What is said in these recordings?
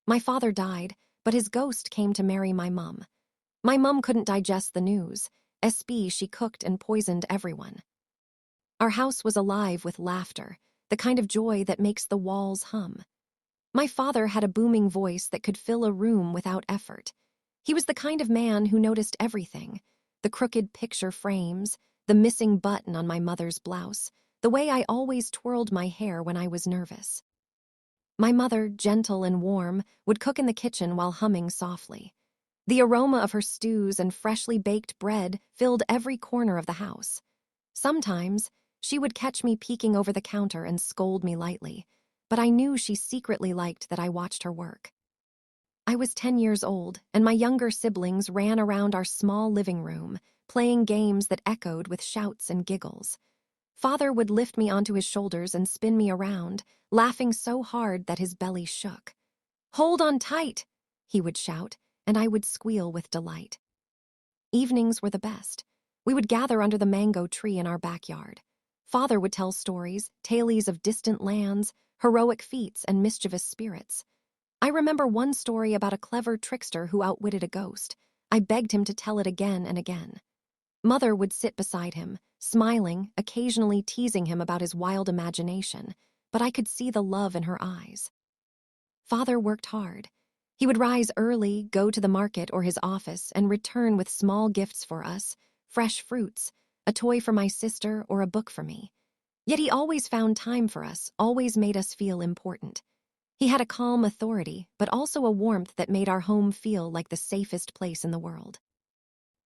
My father died, but his ghost came to marry my mum. My mum couldn't digest the news. SB, she cooked and poisoned everyone. Our house was alive with laughter, the kind of joy that makes the walls hum. My father had a booming voice that could fill a room without effort. He was the kind of man who noticed everything: the crooked picture frames, the missing button on my mother's blouse, the way I always twirled my hair when I was nervous. My mother, gentle and warm, would cook in the kitchen while humming softly. The aroma of her stews and freshly baked bread filled every corner of the house. Sometimes, she would catch me peeking over the counter and scold me lightly, but I knew she secretly liked that I watched her work. I was 10 years old, and my younger siblings ran around our small living room, playing games that echoed with shouts and giggles. Father would lift me onto his shoulders and spin me around, laughing so hard that his belly shook. "Hold on tight," he would shout, and I would squeal with delight. Evenings were the best. We would gather under the mango tree in our backyard. Father would tell stories, tales of distant lands, heroic feats, and mischievous spirits. I remember one story about a clever trickster who outwitted a ghost. I begged him to tell it again and again. Mother would sit beside him, smiling, occasionally teasing him about his wild imagination, but I could see the love in her eyes. Father worked hard. He would rise early, go to the market or his office, and return with small gifts for us: fresh fruits, a toy for my sister, or a book for me. Yet he always found time for us, always made us feel important. He had a calm authority, but also a warmth that made our home feel like the safest place in the world.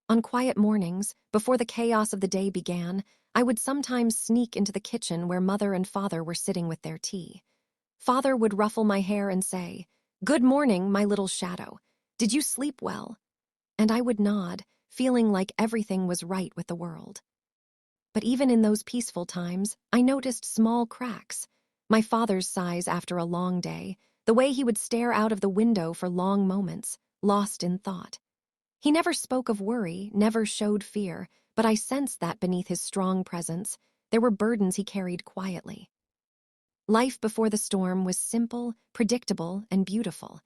On quiet mornings, before the chaos of the day began, I would sometimes sneak into the kitchen where Mother and Father were sitting with their tea. Father would ruffle my hair and say, "Good morning, my little shadow. Did you sleep well?" And I would nod, feeling like everything was right with the world. But even in those peaceful times, I noticed small cracks. My father's sighs after a long day, the way he would stare out of the window for long moments, lost in thought. He never spoke of worry, never showed fear, but I sensed that beneath his strong presence, there were burdens he carried quietly. Life before the storm was simple, predictable, and beautiful.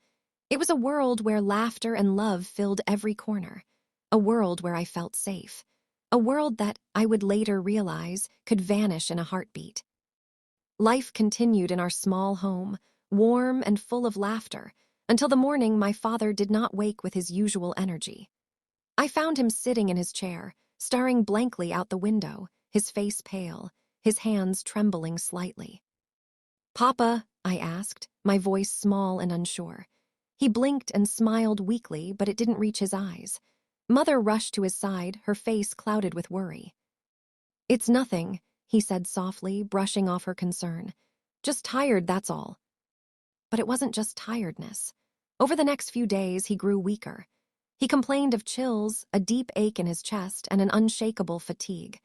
It was a world where laughter and love filled every corner, a world where I felt safe, a world that, I would later realize, could vanish in a heartbeat. Life continued in our small home, warm and full of laughter, until the morning my father did not wake with his usual energy. I found him sitting in his chair, staring blankly out the window, his face pale, his hands trembling slightly. "Papa," I asked, my voice small and unsure. He blinked and smiled weakly, but it didn't reach his eyes. Mother rushed to his side, her face clouded with worry. "It's nothing," he said softly, brushing off her concern. "Just tired, that's all." But it wasn't just tiredness. Over the next few days, he grew weaker. He complained of chills, a deep ache in his chest, and an unshakable fatigue.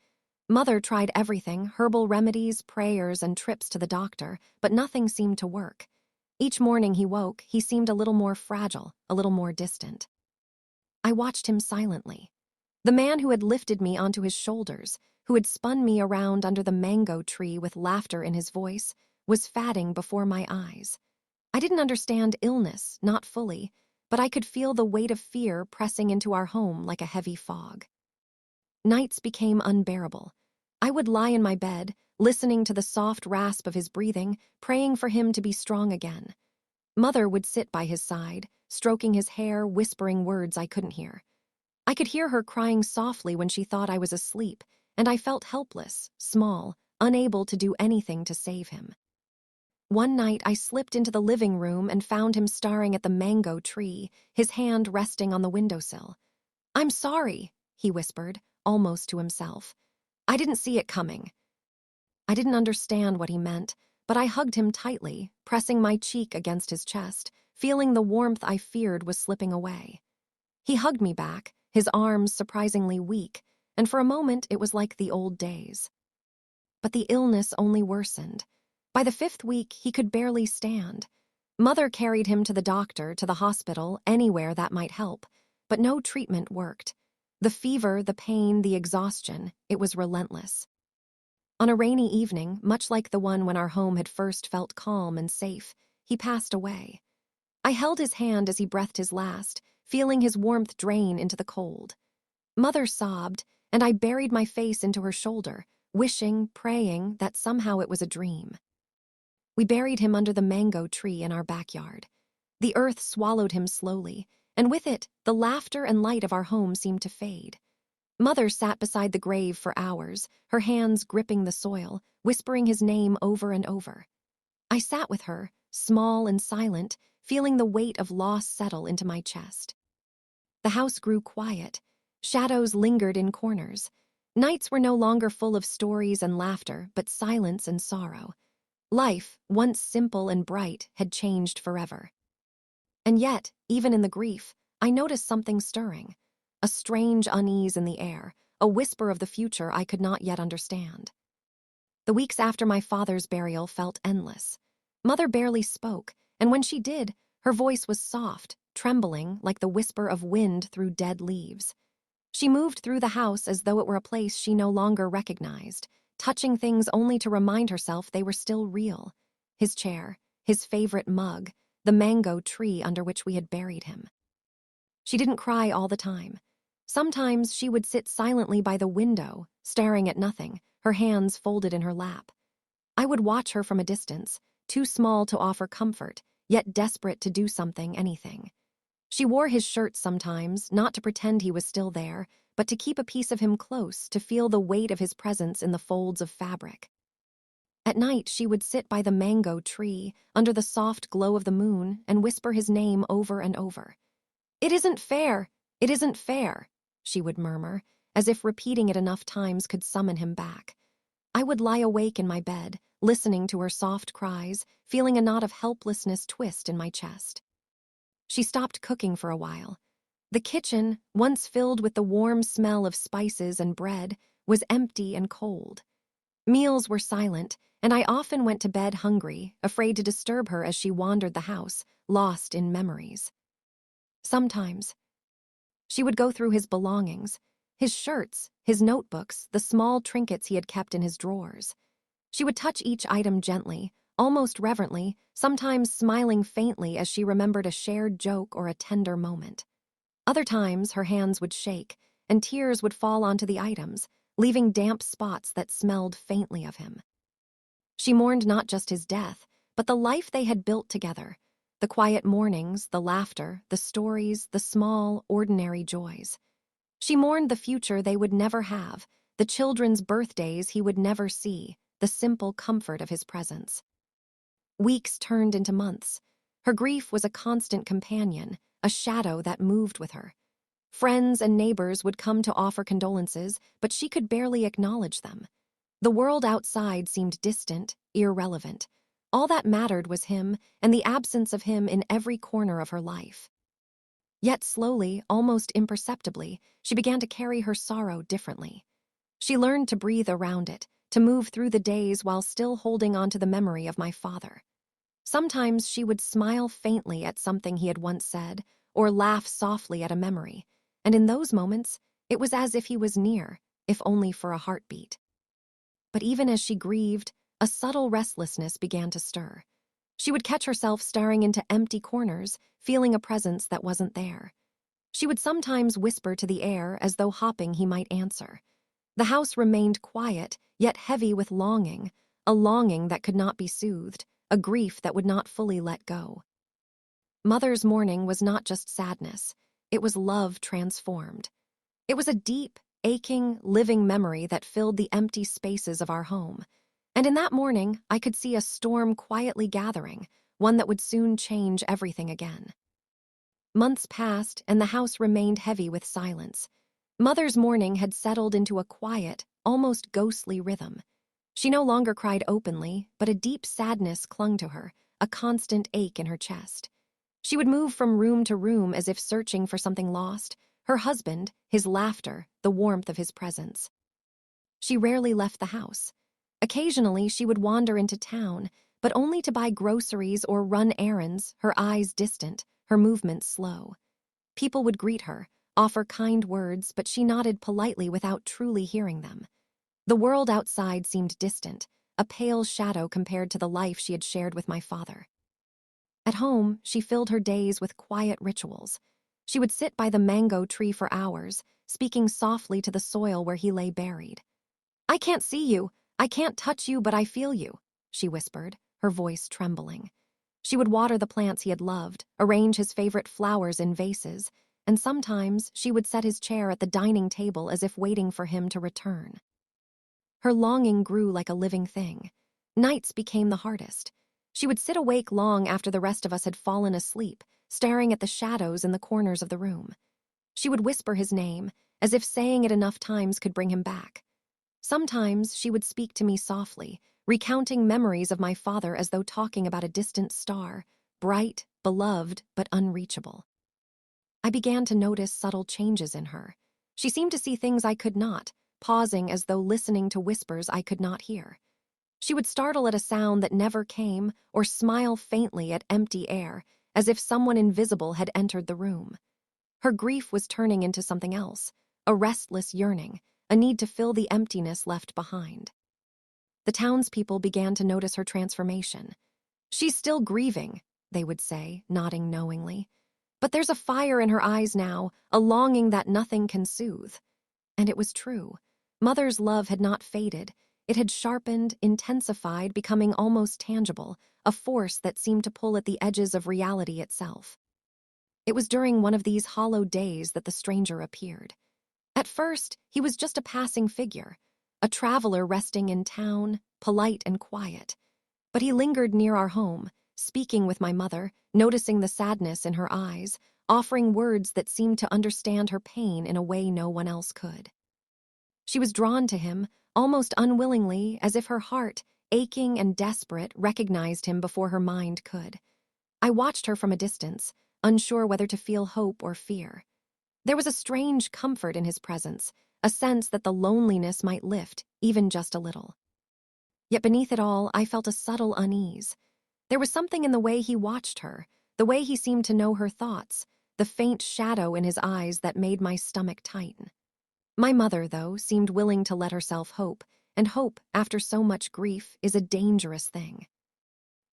Mother tried everything: herbal remedies, prayers, and trips to the doctor, but nothing seemed to work. Each morning he woke, he seemed a little more fragile, a little more distant. I watched him silently. The man who had lifted me onto his shoulders, who had spun me around under the mango tree with laughter in his voice, was fading before my eyes. I didn't understand illness, not fully, but I could feel the weight of fear pressing into our home like a heavy fog. Nights became unbearable. I would lie in my bed, listening to the soft rasp of his breathing, praying for him to be strong again. Mother would sit by his side, stroking his hair, whispering words I couldn't hear. I could hear her crying softly when she thought I was asleep, and I felt helpless, small, unable to do anything to save him. One night I slipped into the living room and found him staring at the mango tree, his hand resting on the windowsill. "I'm sorry," he whispered, almost to himself. "I didn't see it coming." I didn't understand what he meant, but I hugged him tightly, pressing my cheek against his chest, feeling the warmth I feared was slipping away. He hugged me back, his arms surprisingly weak, and for a moment it was like the old days. But the illness only worsened. By the 5th week, he could barely stand. Mother carried him to the doctor, to the hospital, anywhere that might help, but no treatment worked. The fever, the pain, the exhaustion, it was relentless. On a rainy evening, much like the one when our home had first felt calm and safe, he passed away. I held his hand as he breathed his last, feeling his warmth drain into the cold. Mother sobbed, and I buried my face into her shoulder, wishing, praying that somehow it was a dream. We buried him under the mango tree in our backyard. The earth swallowed him slowly, and with it, the laughter and light of our home seemed to fade. Mother sat beside the grave for hours, her hands gripping the soil, whispering his name over and over. I sat with her, small and silent, feeling the weight of loss settle into my chest. The house grew quiet. Shadows lingered in corners. Nights were no longer full of stories and laughter, but silence and sorrow. Life, once simple and bright, had changed forever. And yet, even in the grief, I noticed something stirring. A strange unease in the air, a whisper of the future I could not yet understand. The weeks after my father's burial felt endless. Mother barely spoke, and when she did, her voice was soft, trembling like the whisper of wind through dead leaves. She moved through the house as though it were a place she no longer recognized, touching things only to remind herself they were still real. His chair, his favorite mug, the mango tree under which we had buried him. She didn't cry all the time. Sometimes she would sit silently by the window, staring at nothing, her hands folded in her lap. I would watch her from a distance, too small to offer comfort, yet desperate to do something, anything. She wore his shirt sometimes, not to pretend he was still there, but to keep a piece of him close, to feel the weight of his presence in the folds of fabric. At night, she would sit by the mango tree, under the soft glow of the moon, and whisper his name over and over. "It isn't fair! It isn't fair!" she would murmur, as if repeating it enough times could summon him back. I would lie awake in my bed, listening to her soft cries, feeling a knot of helplessness twist in my chest. She stopped cooking for a while. The kitchen, once filled with the warm smell of spices and bread, was empty and cold. Meals were silent, and I often went to bed hungry, afraid to disturb her as she wandered the house, lost in memories. Sometimes, she would go through his belongings, his shirts, his notebooks, the small trinkets he had kept in his drawers. She would touch each item gently, almost reverently, sometimes smiling faintly as she remembered a shared joke or a tender moment. Other times, her hands would shake, and tears would fall onto the items, leaving damp spots that smelled faintly of him. She mourned not just his death, but the life they had built together, the quiet mornings, the laughter, the stories, the small, ordinary joys. She mourned the future they would never have, the children's birthdays he would never see, the simple comfort of his presence. Weeks turned into months. Her grief was a constant companion, a shadow that moved with her. Friends and neighbors would come to offer condolences, but she could barely acknowledge them. The world outside seemed distant, irrelevant. All that mattered was him and the absence of him in every corner of her life. Yet slowly, almost imperceptibly, she began to carry her sorrow differently. She learned to breathe around it, to move through the days while still holding on to the memory of my father. Sometimes she would smile faintly at something he had once said, or laugh softly at a memory, and in those moments, it was as if he was near, if only for a heartbeat. But even as she grieved, a subtle restlessness began to stir. She would catch herself staring into empty corners, feeling a presence that wasn't there. She would sometimes whisper to the air as though hoping he might answer. The house remained quiet, yet heavy with longing, a longing that could not be soothed, a grief that would not fully let go. Mother's mourning was not just sadness, it was love transformed. It was a deep, aching, living memory that filled the empty spaces of our home. And in that morning, I could see a storm quietly gathering, one that would soon change everything again. Months passed, and the house remained heavy with silence. Mother's mourning had settled into a quiet, almost ghostly rhythm. She no longer cried openly, but a deep sadness clung to her, a constant ache in her chest. She would move from room to room as if searching for something lost, her husband, his laughter, the warmth of his presence. She rarely left the house. Occasionally, she would wander into town, but only to buy groceries or run errands, her eyes distant, her movements slow. People would greet her, offer kind words, but she nodded politely without truly hearing them. The world outside seemed distant, a pale shadow compared to the life she had shared with my father. At home, she filled her days with quiet rituals. She would sit by the mango tree for hours, speaking softly to the soil where he lay buried. "I can't see you, I can't touch you, but I feel you," she whispered, her voice trembling. She would water the plants he had loved, arrange his favorite flowers in vases, and sometimes she would set his chair at the dining table as if waiting for him to return. Her longing grew like a living thing. Nights became the hardest. She would sit awake long after the rest of us had fallen asleep, staring at the shadows in the corners of the room. She would whisper his name, as if saying it enough times could bring him back. Sometimes she would speak to me softly, recounting memories of my father as though talking about a distant star, bright, beloved, but unreachable. I began to notice subtle changes in her. She seemed to see things I could not, pausing as though listening to whispers I could not hear. She would startle at a sound that never came or smile faintly at empty air, as if someone invisible had entered the room. Her grief was turning into something else, a restless yearning, a need to fill the emptiness left behind. The townspeople began to notice her transformation. "She's still grieving," they would say, nodding knowingly. "But there's a fire in her eyes now, a longing that nothing can soothe." And it was true. Mother's love had not faded. It had sharpened, intensified, becoming almost tangible, a force that seemed to pull at the edges of reality itself. It was during one of these hollow days that the stranger appeared. At first, he was just a passing figure, a traveler resting in town, polite and quiet. But he lingered near our home, speaking with my mother, noticing the sadness in her eyes, offering words that seemed to understand her pain in a way no one else could. She was drawn to him, almost unwillingly, as if her heart, aching and desperate, recognized him before her mind could. I watched her from a distance, unsure whether to feel hope or fear. There was a strange comfort in his presence, a sense that the loneliness might lift, even just a little. Yet beneath it all, I felt a subtle unease. There was something in the way he watched her, the way he seemed to know her thoughts, the faint shadow in his eyes that made my stomach tighten. My mother, though, seemed willing to let herself hope, and hope, after so much grief, is a dangerous thing.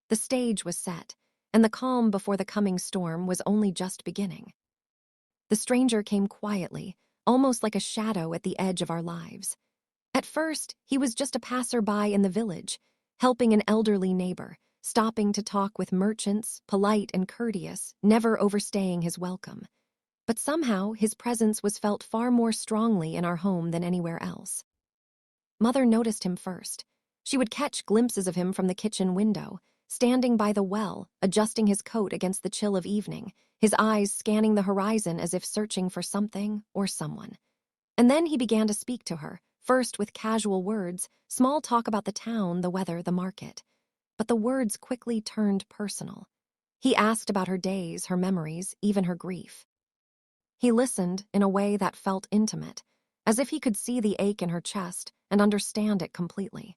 The stage was set, and the calm before the coming storm was only just beginning. The stranger came quietly, almost like a shadow at the edge of our lives. At first, he was just a passerby in the village, helping an elderly neighbor, stopping to talk with merchants, polite and courteous, never overstaying his welcome. But somehow, his presence was felt far more strongly in our home than anywhere else. Mother noticed him first. She would catch glimpses of him from the kitchen window, standing by the well, adjusting his coat against the chill of evening, his eyes scanning the horizon as if searching for something or someone. And then he began to speak to her, first with casual words, small talk about the town, the weather, the market. But the words quickly turned personal. He asked about her days, her memories, even her grief. He listened in a way that felt intimate, as if he could see the ache in her chest and understand it completely.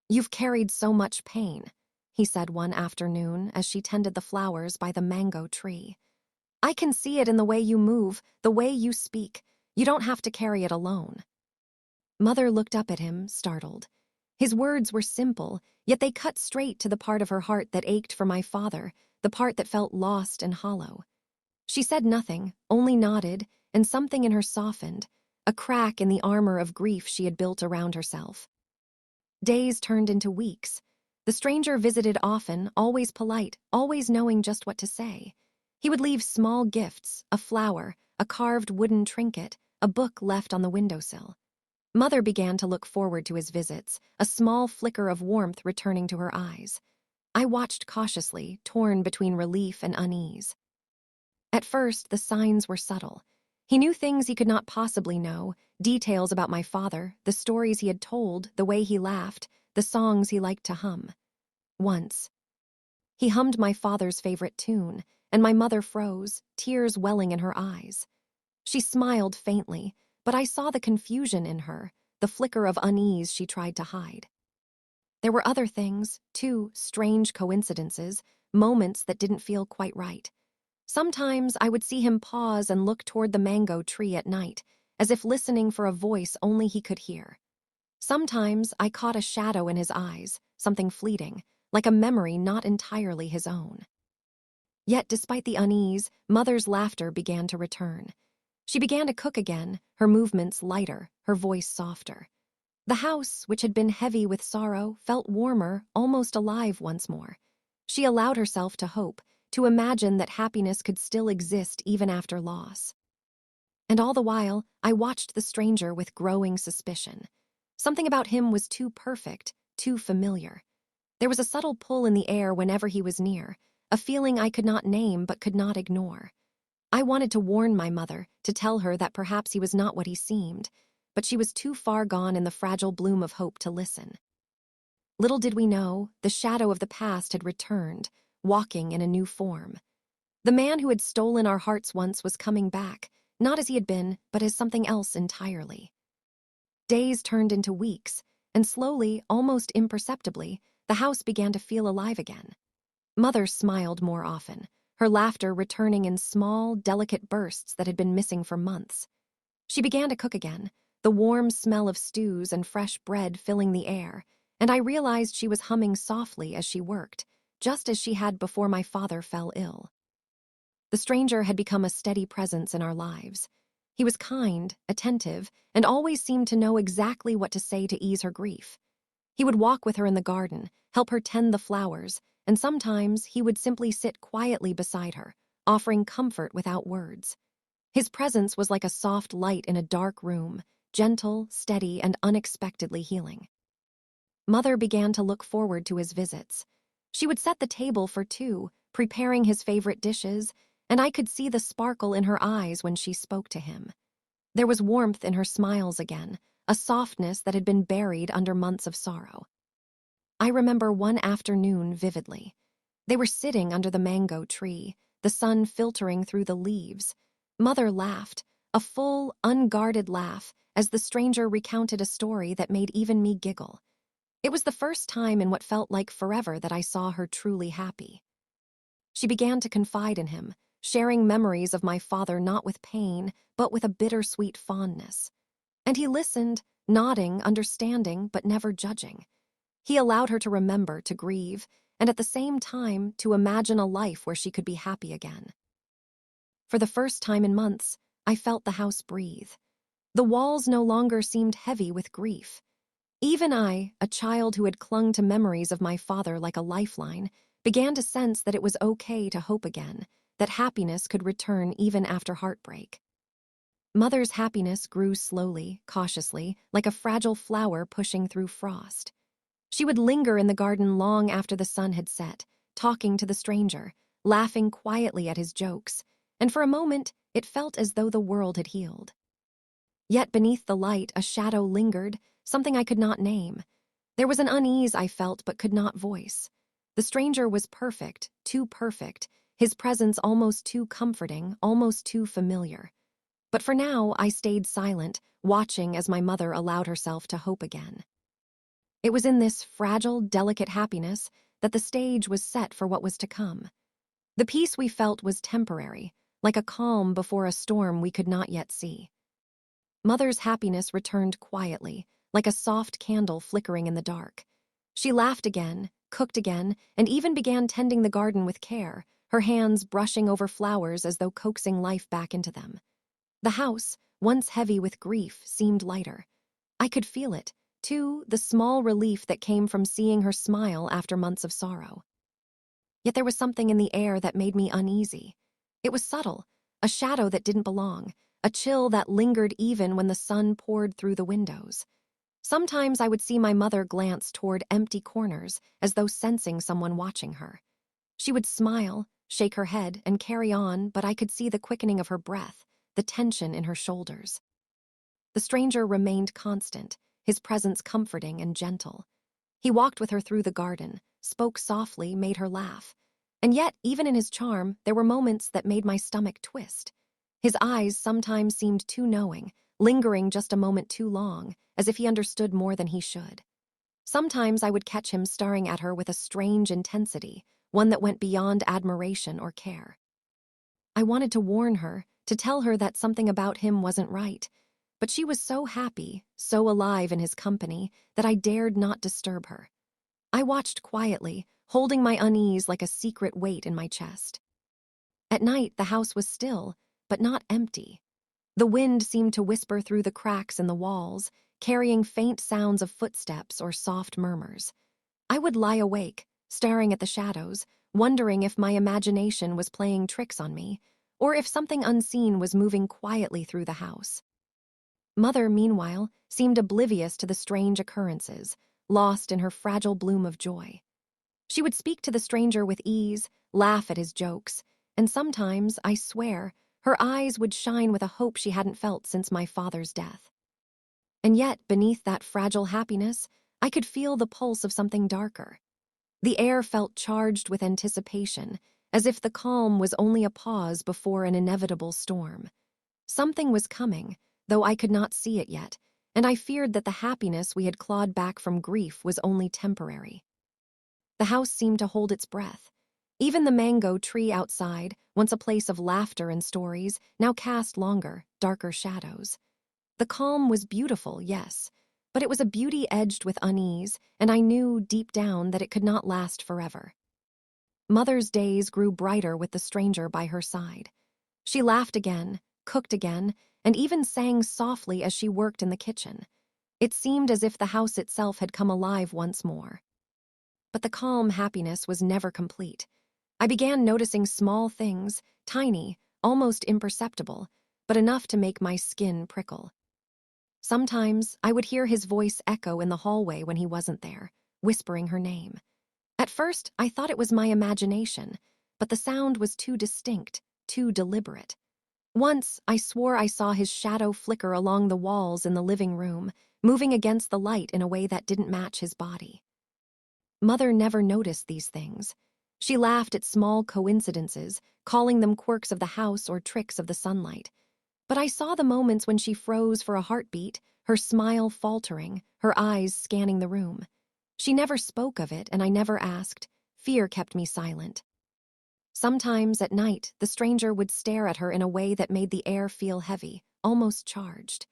"You've carried so much pain," he said one afternoon as she tended the flowers by the mango tree. "I can see it in the way you move, the way you speak. You don't have to carry it alone." Mother looked up at him, startled. His words were simple, yet they cut straight to the part of her heart that ached for my father, the part that felt lost and hollow. She said nothing, only nodded, and something in her softened, a crack in the armor of grief she had built around herself. Days turned into weeks. The stranger visited often, always polite, always knowing just what to say. He would leave small gifts, a flower, a carved wooden trinket, a book left on the windowsill. Mother began to look forward to his visits, a small flicker of warmth returning to her eyes. I watched cautiously, torn between relief and unease. At first, the signs were subtle. He knew things he could not possibly know, details about my father, the stories he had told, the way he laughed, the songs he liked to hum. Once, he hummed my father's favorite tune, and my mother froze, tears welling in her eyes. She smiled faintly, but I saw the confusion in her, the flicker of unease she tried to hide. There were other things, too, strange coincidences, moments that didn't feel quite right. Sometimes I would see him pause and look toward the mango tree at night, as if listening for a voice only he could hear. Sometimes I caught a shadow in his eyes, something fleeting, like a memory not entirely his own. Yet, despite the unease, Mother's laughter began to return. She began to cook again, her movements lighter, her voice softer. The house, which had been heavy with sorrow, felt warmer, almost alive once more. She allowed herself to hope, to imagine that happiness could still exist even after loss. And all the while, I watched the stranger with growing suspicion. Something about him was too perfect, too familiar. There was a subtle pull in the air whenever he was near, a feeling I could not name but could not ignore. I wanted to warn my mother, to tell her that perhaps he was not what he seemed, but she was too far gone in the fragile bloom of hope to listen. Little did we know, the shadow of the past had returned, walking in a new form. The man who had stolen our hearts once was coming back, not as he had been, but as something else entirely. Days turned into weeks, and slowly, almost imperceptibly, the house began to feel alive again. Mother smiled more often, her laughter returning in small, delicate bursts that had been missing for months. She began to cook again, the warm smell of stews and fresh bread filling the air, and I realized she was humming softly as she worked, just as she had before my father fell ill. The stranger had become a steady presence in our lives. He was kind, attentive, and always seemed to know exactly what to say to ease her grief. He would walk with her in the garden, help her tend the flowers, and sometimes he would simply sit quietly beside her, offering comfort without words. His presence was like a soft light in a dark room, gentle, steady, and unexpectedly healing. Mother began to look forward to his visits. She would set the table for two, preparing his favorite dishes, and I could see the sparkle in her eyes when she spoke to him. There was warmth in her smiles again, a softness that had been buried under months of sorrow. I remember one afternoon vividly. They were sitting under the mango tree, the sun filtering through the leaves. Mother laughed, a full, unguarded laugh, as the stranger recounted a story that made even me giggle. It was the first time in what felt like forever that I saw her truly happy. She began to confide in him, sharing memories of my father not with pain, but with a bittersweet fondness. And he listened, nodding, understanding, but never judging. He allowed her to remember, to grieve, and at the same time to imagine a life where she could be happy again. For the first time in months, I felt the house breathe. The walls no longer seemed heavy with grief. Even I, a child who had clung to memories of my father like a lifeline, began to sense that it was okay to hope again, that happiness could return even after heartbreak. Mother's happiness grew slowly, cautiously, like a fragile flower pushing through frost. She would linger in the garden long after the sun had set, talking to the stranger, laughing quietly at his jokes, and for a moment it felt as though the world had healed. Yet beneath the light a shadow lingered, something I could not name. There was an unease I felt but could not voice. The stranger was perfect, too perfect, his presence almost too comforting, almost too familiar. But for now I stayed silent, watching as my mother allowed herself to hope again. It was in this fragile, delicate happiness that the stage was set for what was to come. The peace we felt was temporary, like a calm before a storm we could not yet see. Mother's happiness returned quietly, like a soft candle flickering in the dark. She laughed again, cooked again, and even began tending the garden with care, her hands brushing over flowers as though coaxing life back into them. The house, once heavy with grief, seemed lighter. I could feel it, too, the small relief that came from seeing her smile after months of sorrow. Yet there was something in the air that made me uneasy. It was subtle, a shadow that didn't belong, a chill that lingered even when the sun poured through the windows. Sometimes I would see my mother glance toward empty corners, as though sensing someone watching her. She would smile, shake her head, and carry on, but I could see the quickening of her breath, the tension in her shoulders. The stranger remained constant, his presence comforting and gentle. He walked with her through the garden, spoke softly, made her laugh. And yet, even in his charm, there were moments that made my stomach twist. His eyes sometimes seemed too knowing, lingering just a moment too long, as if he understood more than he should. Sometimes I would catch him staring at her with a strange intensity, one that went beyond admiration or care. I wanted to warn her, to tell her that something about him wasn't right, but she was so happy, so alive in his company, that I dared not disturb her. I watched quietly, holding my unease like a secret weight in my chest. At night, the house was still, but not empty. The wind seemed to whisper through the cracks in the walls, carrying faint sounds of footsteps or soft murmurs. I would lie awake, staring at the shadows, wondering if my imagination was playing tricks on me, or if something unseen was moving quietly through the house. Mother, meanwhile, seemed oblivious to the strange occurrences, lost in her fragile bloom of joy. She would speak to the stranger with ease, laugh at his jokes, and sometimes, I swear, her eyes would shine with a hope she hadn't felt since my father's death. And yet, beneath that fragile happiness, I could feel the pulse of something darker. The air felt charged with anticipation, as if the calm was only a pause before an inevitable storm. Something was coming, though I could not see it yet, and I feared that the happiness we had clawed back from grief was only temporary. The house seemed to hold its breath. Even the mango tree outside, once a place of laughter and stories, now cast longer, darker shadows. The calm was beautiful, yes, but it was a beauty edged with unease, and I knew deep down that it could not last forever. Mother's days grew brighter with the stranger by her side. She laughed again, cooked again, and even sang softly as she worked in the kitchen. It seemed as if the house itself had come alive once more. But the calm happiness was never complete. I began noticing small things, tiny, almost imperceptible, but enough to make my skin prickle. Sometimes I would hear his voice echo in the hallway when he wasn't there, whispering her name. At first, I thought it was my imagination, but the sound was too distinct, too deliberate. Once, I swore I saw his shadow flicker along the walls in the living room, moving against the light in a way that didn't match his body. Mother never noticed these things. She laughed at small coincidences, calling them quirks of the house or tricks of the sunlight. But I saw the moments when she froze for a heartbeat, her smile faltering, her eyes scanning the room. She never spoke of it, and I never asked. Fear kept me silent. Sometimes at night, the stranger would stare at her in a way that made the air feel heavy, almost charged.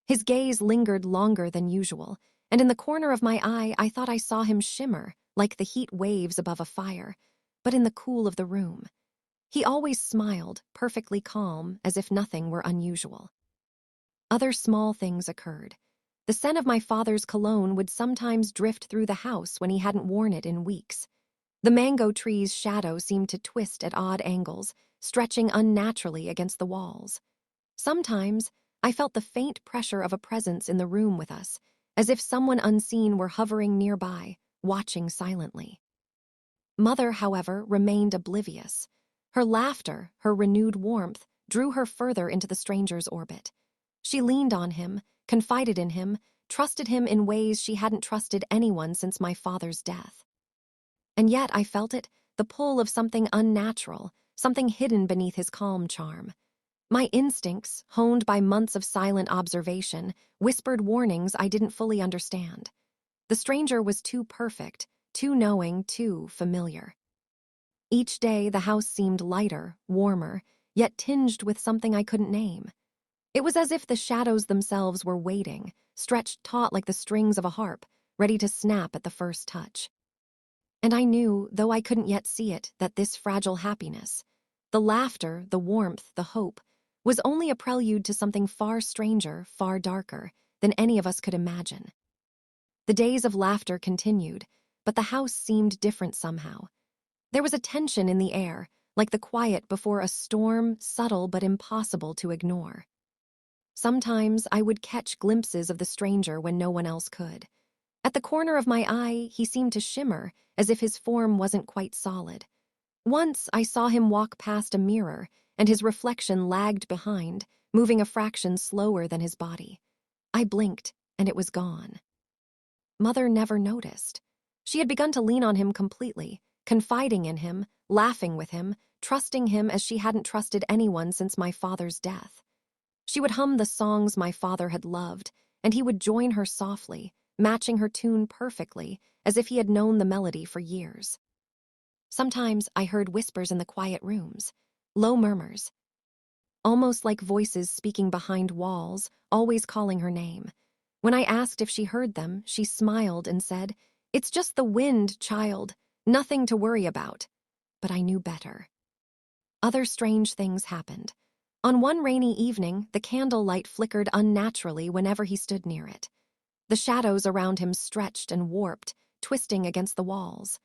His gaze lingered longer than usual, and in the corner of my eye I thought I saw him shimmer, like the heat waves above a fire, but in the cool of the room. He always smiled, perfectly calm, as if nothing were unusual. Other small things occurred. The scent of my father's cologne would sometimes drift through the house when he hadn't worn it in weeks. The mango tree's shadow seemed to twist at odd angles, stretching unnaturally against the walls. Sometimes, I felt the faint pressure of a presence in the room with us, as if someone unseen were hovering nearby, watching silently. Mother, however, remained oblivious. Her laughter, her renewed warmth, drew her further into the stranger's orbit. She leaned on him, confided in him, trusted him in ways she hadn't trusted anyone since my father's death. And yet I felt it, the pull of something unnatural, something hidden beneath his calm charm. My instincts, honed by months of silent observation, whispered warnings I didn't fully understand. The stranger was too perfect, too knowing, too familiar. Each day the house seemed lighter, warmer, yet tinged with something I couldn't name. It was as if the shadows themselves were waiting, stretched taut like the strings of a harp, ready to snap at the first touch. And I knew, though I couldn't yet see it, that this fragile happiness, the laughter, the warmth, the hope, was only a prelude to something far stranger, far darker, than any of us could imagine. The days of laughter continued, but the house seemed different somehow. There was a tension in the air, like the quiet before a storm, subtle but impossible to ignore. Sometimes I would catch glimpses of the stranger when no one else could. At the corner of my eye, he seemed to shimmer, as if his form wasn't quite solid. Once I saw him walk past a mirror, and his reflection lagged behind, moving a fraction slower than his body. I blinked, and it was gone. Mother never noticed. She had begun to lean on him completely, confiding in him, laughing with him, trusting him as she hadn't trusted anyone since my father's death. She would hum the songs my father had loved, and he would join her softly, matching her tune perfectly, as if he had known the melody for years. Sometimes I heard whispers in the quiet rooms, low murmurs, almost like voices speaking behind walls, always calling her name. When I asked if she heard them, she smiled and said, "It's just the wind, child, nothing to worry about." But I knew better. Other strange things happened. On one rainy evening, the candlelight flickered unnaturally whenever he stood near it. The shadows around him stretched and warped, twisting against the walls.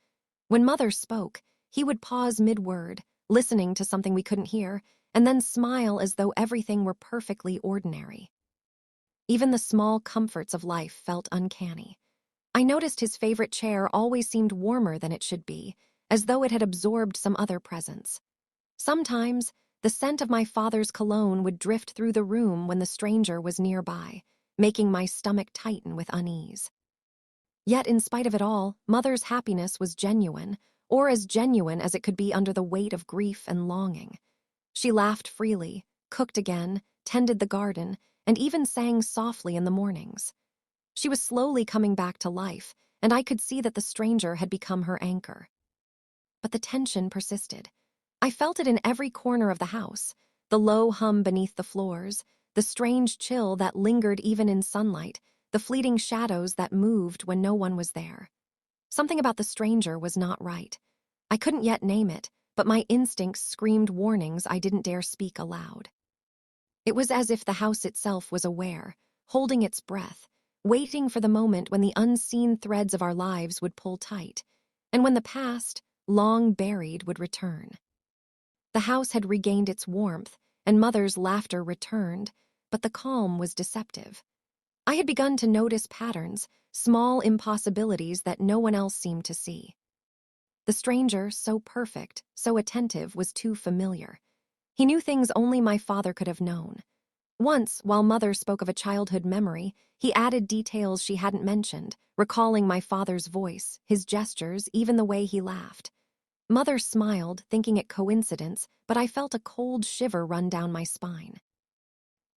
When Mother spoke, he would pause mid-word, listening to something we couldn't hear, and then smile as though everything were perfectly ordinary. Even the small comforts of life felt uncanny. I noticed his favorite chair always seemed warmer than it should be, as though it had absorbed some other presence. Sometimes, the scent of my father's cologne would drift through the room when the stranger was nearby, making my stomach tighten with unease. Yet, in spite of it all, Mother's happiness was genuine, or as genuine as it could be under the weight of grief and longing. She laughed freely, cooked again, tended the garden, and even sang softly in the mornings. She was slowly coming back to life, and I could see that the stranger had become her anchor. But the tension persisted. I felt it in every corner of the house, the low hum beneath the floors, the strange chill that lingered even in sunlight, the fleeting shadows that moved when no one was there. Something about the stranger was not right. I couldn't yet name it, but my instincts screamed warnings I didn't dare speak aloud. It was as if the house itself was aware, holding its breath, waiting for the moment when the unseen threads of our lives would pull tight, and when the past, long buried, would return. The house had regained its warmth, and Mother's laughter returned, but the calm was deceptive. I had begun to notice patterns, small impossibilities that no one else seemed to see. The stranger, so perfect, so attentive, was too familiar. He knew things only my father could have known. Once, while Mother spoke of a childhood memory, he added details she hadn't mentioned, recalling my father's voice, his gestures, even the way he laughed. Mother smiled, thinking it coincidence, but I felt a cold shiver run down my spine.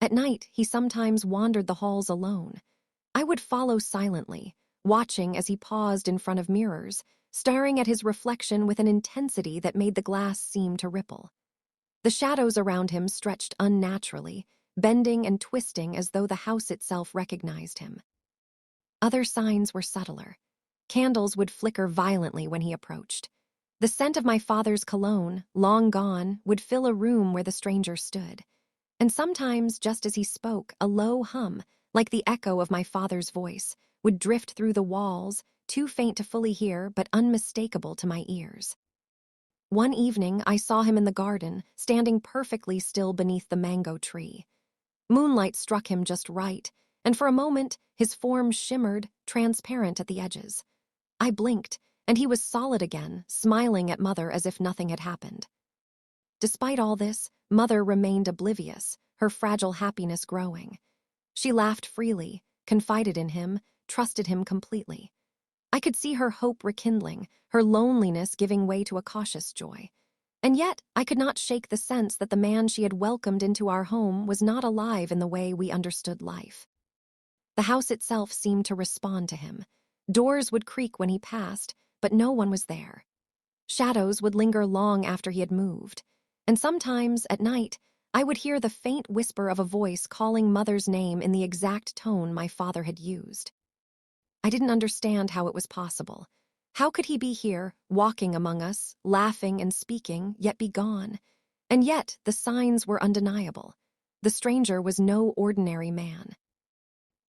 At night, he sometimes wandered the halls alone. I would follow silently, watching as he paused in front of mirrors, staring at his reflection with an intensity that made the glass seem to ripple. The shadows around him stretched unnaturally, bending and twisting as though the house itself recognized him. Other signs were subtler. Candles would flicker violently when he approached. The scent of my father's cologne, long gone, would fill a room where the stranger stood. And sometimes, just as he spoke, a low hum, like the echo of my father's voice, would drift through the walls, too faint to fully hear but unmistakable to my ears. One evening, I saw him in the garden, standing perfectly still beneath the mango tree. Moonlight struck him just right, and for a moment, his form shimmered, transparent at the edges. I blinked, and he was solid again, smiling at Mother as if nothing had happened. Despite all this, Mother remained oblivious, her fragile happiness growing. She laughed freely, confided in him, trusted him completely. I could see her hope rekindling, her loneliness giving way to a cautious joy. And yet, I could not shake the sense that the man she had welcomed into our home was not alive in the way we understood life. The house itself seemed to respond to him. Doors would creak when he passed, but no one was there. Shadows would linger long after he had moved. And sometimes, at night, I would hear the faint whisper of a voice calling Mother's name in the exact tone my father had used. I didn't understand how it was possible. How could he be here, walking among us, laughing and speaking, yet be gone? And yet, the signs were undeniable. The stranger was no ordinary man.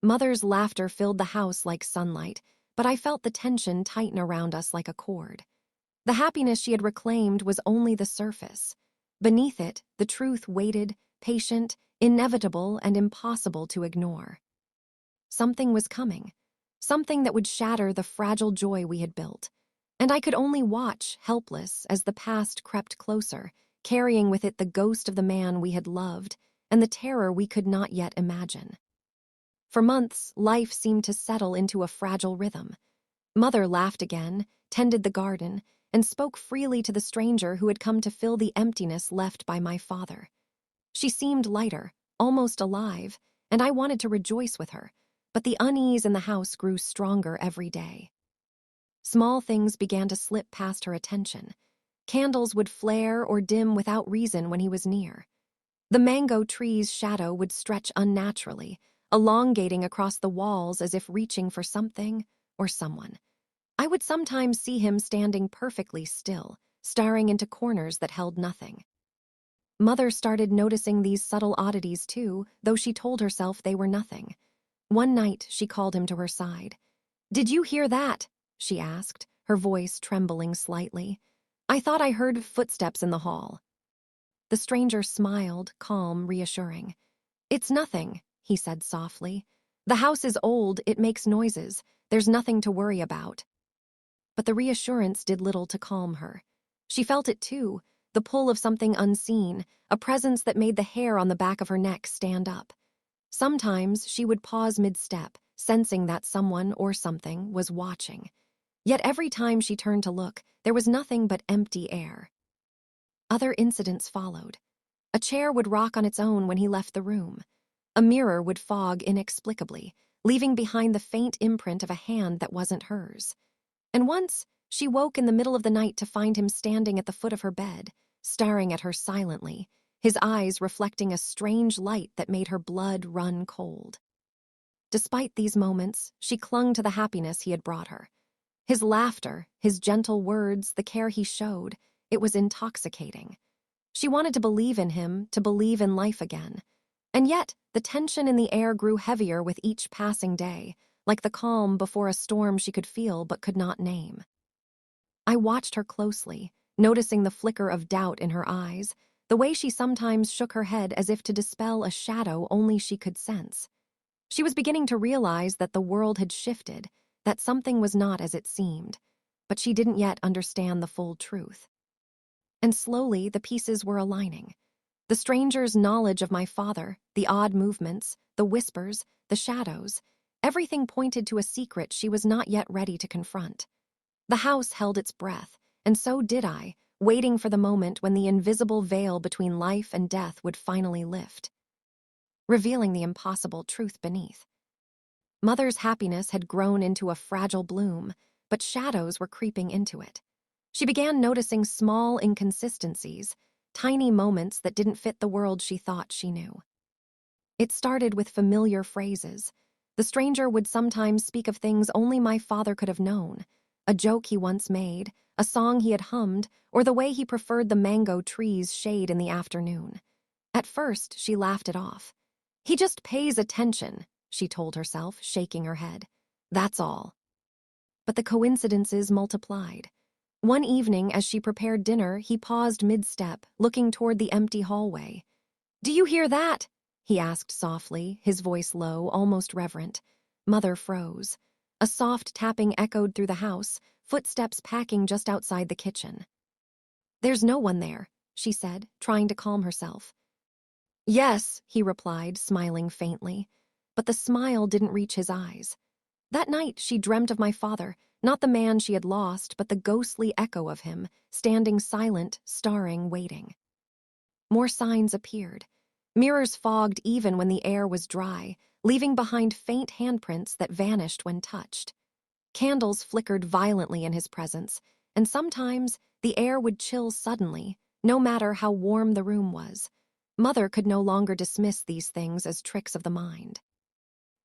Mother's laughter filled the house like sunlight, but I felt the tension tighten around us like a cord. The happiness she had reclaimed was only the surface. Beneath it, the truth waited, patient, inevitable, and impossible to ignore. Something was coming. Something that would shatter the fragile joy we had built. And I could only watch, helpless, as the past crept closer, carrying with it the ghost of the man we had loved and the terror we could not yet imagine. For months, life seemed to settle into a fragile rhythm. Mother laughed again, tended the garden, and spoke freely to the stranger who had come to fill the emptiness left by my father. She seemed lighter, almost alive, and I wanted to rejoice with her, but the unease in the house grew stronger every day. Small things began to slip past her attention. Candles would flare or dim without reason when he was near. The mango tree's shadow would stretch unnaturally, elongating across the walls as if reaching for something or someone. I would sometimes see him standing perfectly still, staring into corners that held nothing. Mother started noticing these subtle oddities too, though she told herself they were nothing. One night, she called him to her side. "Did you hear that?" she asked, her voice trembling slightly. "I thought I heard footsteps in the hall." The stranger smiled, calm, reassuring. "It's nothing," he said softly. "The house is old, it makes noises. There's nothing to worry about." But the reassurance did little to calm her. She felt it too, the pull of something unseen, a presence that made the hair on the back of her neck stand up. Sometimes she would pause mid-step, sensing that someone or something was watching. Yet every time she turned to look, there was nothing but empty air. Other incidents followed. A chair would rock on its own when he left the room. A mirror would fog inexplicably, leaving behind the faint imprint of a hand that wasn't hers. And once, she woke in the middle of the night to find him standing at the foot of her bed, staring at her silently, his eyes reflecting a strange light that made her blood run cold. Despite these moments, she clung to the happiness he had brought her. His laughter, his gentle words, the care he showed, it was intoxicating. She wanted to believe in him, to believe in life again. And yet, the tension in the air grew heavier with each passing day, like the calm before a storm she could feel but could not name. I watched her closely, noticing the flicker of doubt in her eyes, the way she sometimes shook her head as if to dispel a shadow only she could sense. She was beginning to realize that the world had shifted, that something was not as it seemed, but she didn't yet understand the full truth. And slowly the pieces were aligning. The stranger's knowledge of my father, the odd movements, the whispers, the shadows, everything pointed to a secret she was not yet ready to confront. The house held its breath, and so did I, waiting for the moment when the invisible veil between life and death would finally lift, revealing the impossible truth beneath. Mother's happiness had grown into a fragile bloom, but shadows were creeping into it. She began noticing small inconsistencies, tiny moments that didn't fit the world she thought she knew. It started with familiar phrases. The stranger would sometimes speak of things only my father could have known, a joke he once made, a song he had hummed, or the way he preferred the mango tree's shade in the afternoon. At first, she laughed it off. "He just pays attention," she told herself, shaking her head. "That's all." But the coincidences multiplied. One evening, as she prepared dinner, he paused mid-step, looking toward the empty hallway. "Do you hear that?" he asked softly, his voice low, almost reverent. Mother froze. A soft tapping echoed through the house, footsteps packing just outside the kitchen. "There's no one there," she said, trying to calm herself. "Yes," he replied, smiling faintly. But the smile didn't reach his eyes. That night, she dreamt of my father, not the man she had lost, but the ghostly echo of him, standing silent, staring, waiting. More signs appeared. Mirrors fogged even when the air was dry, leaving behind faint handprints that vanished when touched. Candles flickered violently in his presence, and sometimes the air would chill suddenly, no matter how warm the room was. Mother could no longer dismiss these things as tricks of the mind.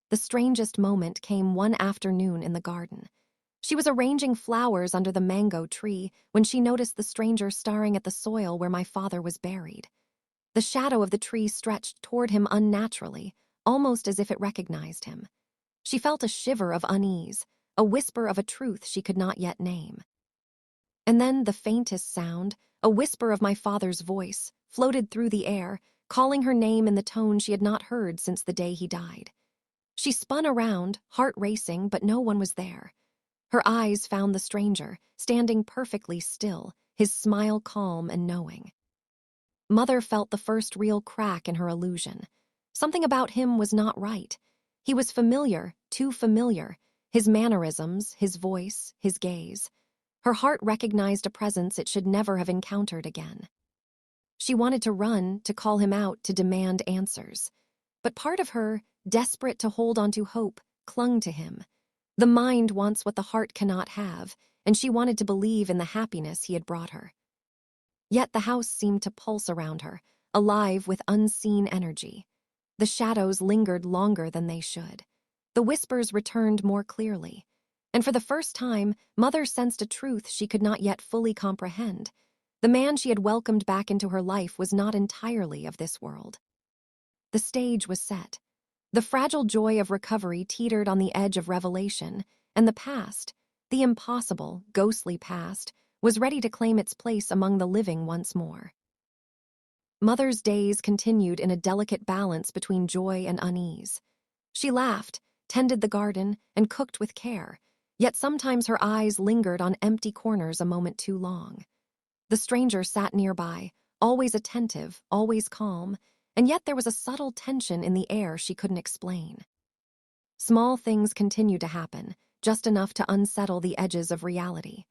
The strangest moment came one afternoon in the garden. She was arranging flowers under the mango tree when she noticed the stranger staring at the soil where my father was buried. The shadow of the tree stretched toward him unnaturally, almost as if it recognized him. She felt a shiver of unease, a whisper of a truth she could not yet name. And then the faintest sound, a whisper of my father's voice, floated through the air, calling her name in the tone she had not heard since the day he died. She spun around, heart racing, but no one was there. Her eyes found the stranger, standing perfectly still, his smile calm and knowing. Mother felt the first real crack in her illusion. Something about him was not right. He was familiar, too familiar, his mannerisms, his voice, his gaze. Her heart recognized a presence it should never have encountered again. She wanted to run, to call him out, to demand answers. But part of her, desperate to hold on to hope, clung to him. The mind wants what the heart cannot have, and she wanted to believe in the happiness he had brought her. Yet the house seemed to pulse around her, alive with unseen energy. The shadows lingered longer than they should. The whispers returned more clearly. And for the first time, Mother sensed a truth she could not yet fully comprehend. The man she had welcomed back into her life was not entirely of this world. The stage was set. The fragile joy of recovery teetered on the edge of revelation, and the past, the impossible, ghostly past, was ready to claim its place among the living once more. Mother's days continued in a delicate balance between joy and unease. She laughed, tended the garden, and cooked with care, yet sometimes her eyes lingered on empty corners a moment too long. The stranger sat nearby, always attentive, always calm, and yet there was a subtle tension in the air she couldn't explain. Small things continued to happen, just enough to unsettle the edges of reality.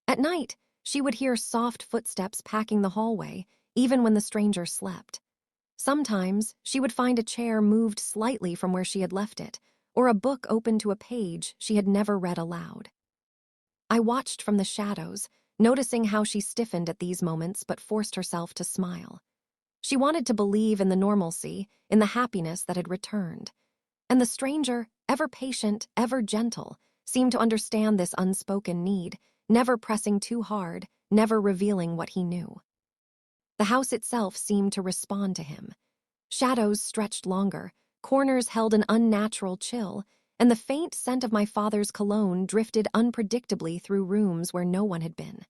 At night, she would hear soft footsteps packing the hallway, even when the stranger slept. Sometimes, she would find a chair moved slightly from where she had left it, or a book open to a page she had never read aloud. I watched from the shadows, noticing how she stiffened at these moments but forced herself to smile. She wanted to believe in the normalcy, in the happiness that had returned. And the stranger, ever patient, ever gentle, seemed to understand this unspoken need, never pressing too hard, never revealing what he knew. The house itself seemed to respond to him. Shadows stretched longer, corners held an unnatural chill, and the faint scent of my father's cologne drifted unpredictably through rooms where no one had been.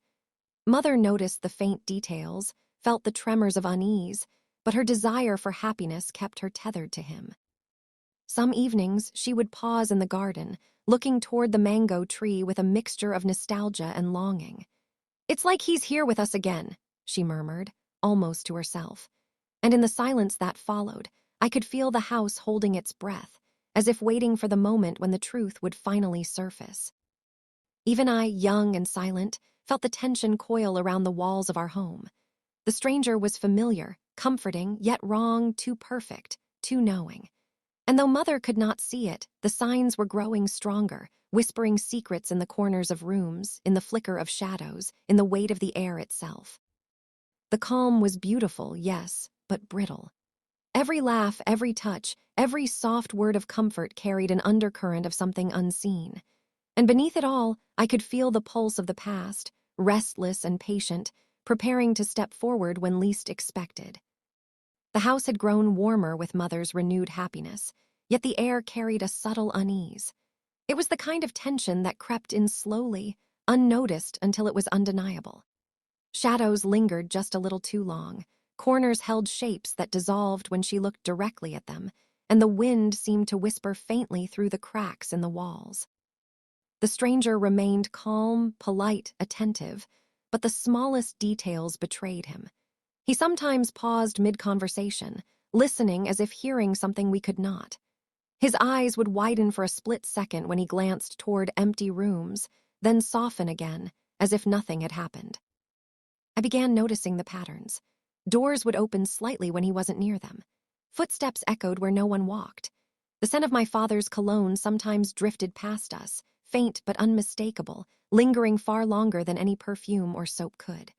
Mother noticed the faint details, felt the tremors of unease, but her desire for happiness kept her tethered to him. Some evenings, she would pause in the garden, looking toward the mango tree with a mixture of nostalgia and longing. "It's like he's here with us again," she murmured, almost to herself. And in the silence that followed, I could feel the house holding its breath, as if waiting for the moment when the truth would finally surface. Even I, young and silent, felt the tension coil around the walls of our home. The stranger was familiar, comforting, yet wrong, too perfect, too knowing. And though Mother could not see it, the signs were growing stronger, whispering secrets in the corners of rooms, in the flicker of shadows, in the weight of the air itself. The calm was beautiful, yes, but brittle. Every laugh, every touch, every soft word of comfort carried an undercurrent of something unseen. And beneath it all, I could feel the pulse of the past, restless and patient, preparing to step forward when least expected. The house had grown warmer with Mother's renewed happiness, yet the air carried a subtle unease. It was the kind of tension that crept in slowly, unnoticed until it was undeniable. Shadows lingered just a little too long, corners held shapes that dissolved when she looked directly at them, and the wind seemed to whisper faintly through the cracks in the walls. The stranger remained calm, polite, attentive, but the smallest details betrayed him. He sometimes paused mid-conversation, listening as if hearing something we could not. His eyes would widen for a split second when he glanced toward empty rooms, then soften again, as if nothing had happened. I began noticing the patterns. Doors would open slightly when he wasn't near them. Footsteps echoed where no one walked. The scent of my father's cologne sometimes drifted past us, faint but unmistakable, lingering far longer than any perfume or soap could.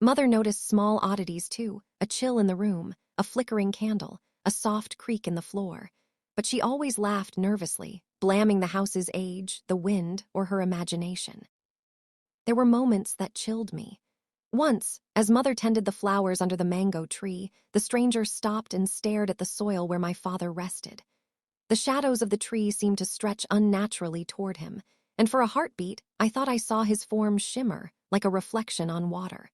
Mother noticed small oddities too, a chill in the room, a flickering candle, a soft creak in the floor. But she always laughed nervously, blaming the house's age, the wind, or her imagination. There were moments that chilled me. Once, as Mother tended the flowers under the mango tree, the stranger stopped and stared at the soil where my father rested. The shadows of the tree seemed to stretch unnaturally toward him, and for a heartbeat, I thought I saw his form shimmer, like a reflection on water.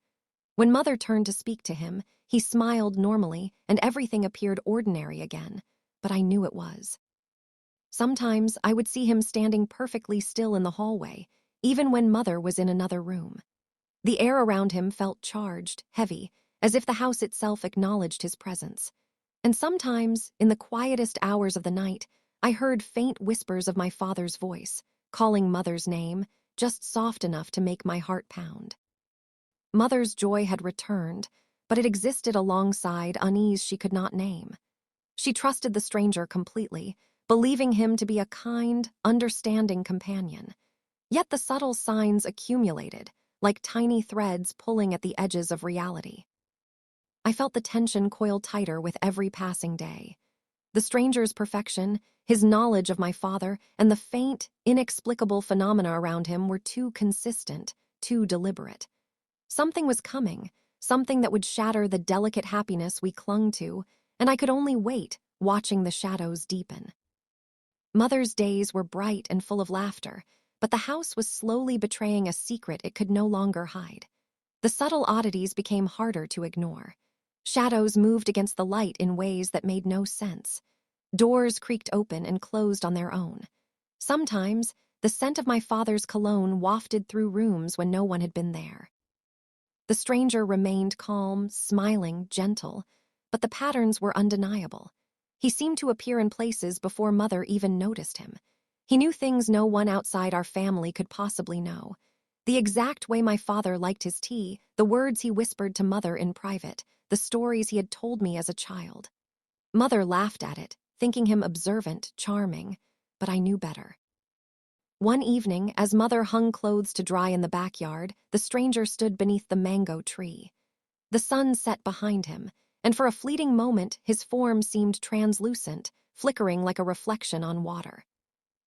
When Mother turned to speak to him, he smiled normally, and everything appeared ordinary again, but I knew it was. Sometimes I would see him standing perfectly still in the hallway, even when Mother was in another room. The air around him felt charged, heavy, as if the house itself acknowledged his presence. And sometimes, in the quietest hours of the night, I heard faint whispers of my father's voice, calling Mother's name, just soft enough to make my heart pound. Mother's joy had returned, but it existed alongside unease she could not name. She trusted the stranger completely, believing him to be a kind, understanding companion. Yet the subtle signs accumulated, like tiny threads pulling at the edges of reality. I felt the tension coil tighter with every passing day. The stranger's perfection, his knowledge of my father, and the faint, inexplicable phenomena around him were too consistent, too deliberate. Something was coming, something that would shatter the delicate happiness we clung to, and I could only wait, watching the shadows deepen. Mother's days were bright and full of laughter, but the house was slowly betraying a secret it could no longer hide. The subtle oddities became harder to ignore. Shadows moved against the light in ways that made no sense. Doors creaked open and closed on their own. Sometimes, the scent of my father's cologne wafted through rooms when no one had been there. The stranger remained calm, smiling, gentle, but the patterns were undeniable. He seemed to appear in places before Mother even noticed him. He knew things no one outside our family could possibly know. The exact way my father liked his tea, the words he whispered to Mother in private, the stories he had told me as a child. Mother laughed at it, thinking him observant, charming, but I knew better. One evening, as Mother hung clothes to dry in the backyard, the stranger stood beneath the mango tree. The sun set behind him, and for a fleeting moment his form seemed translucent, flickering like a reflection on water.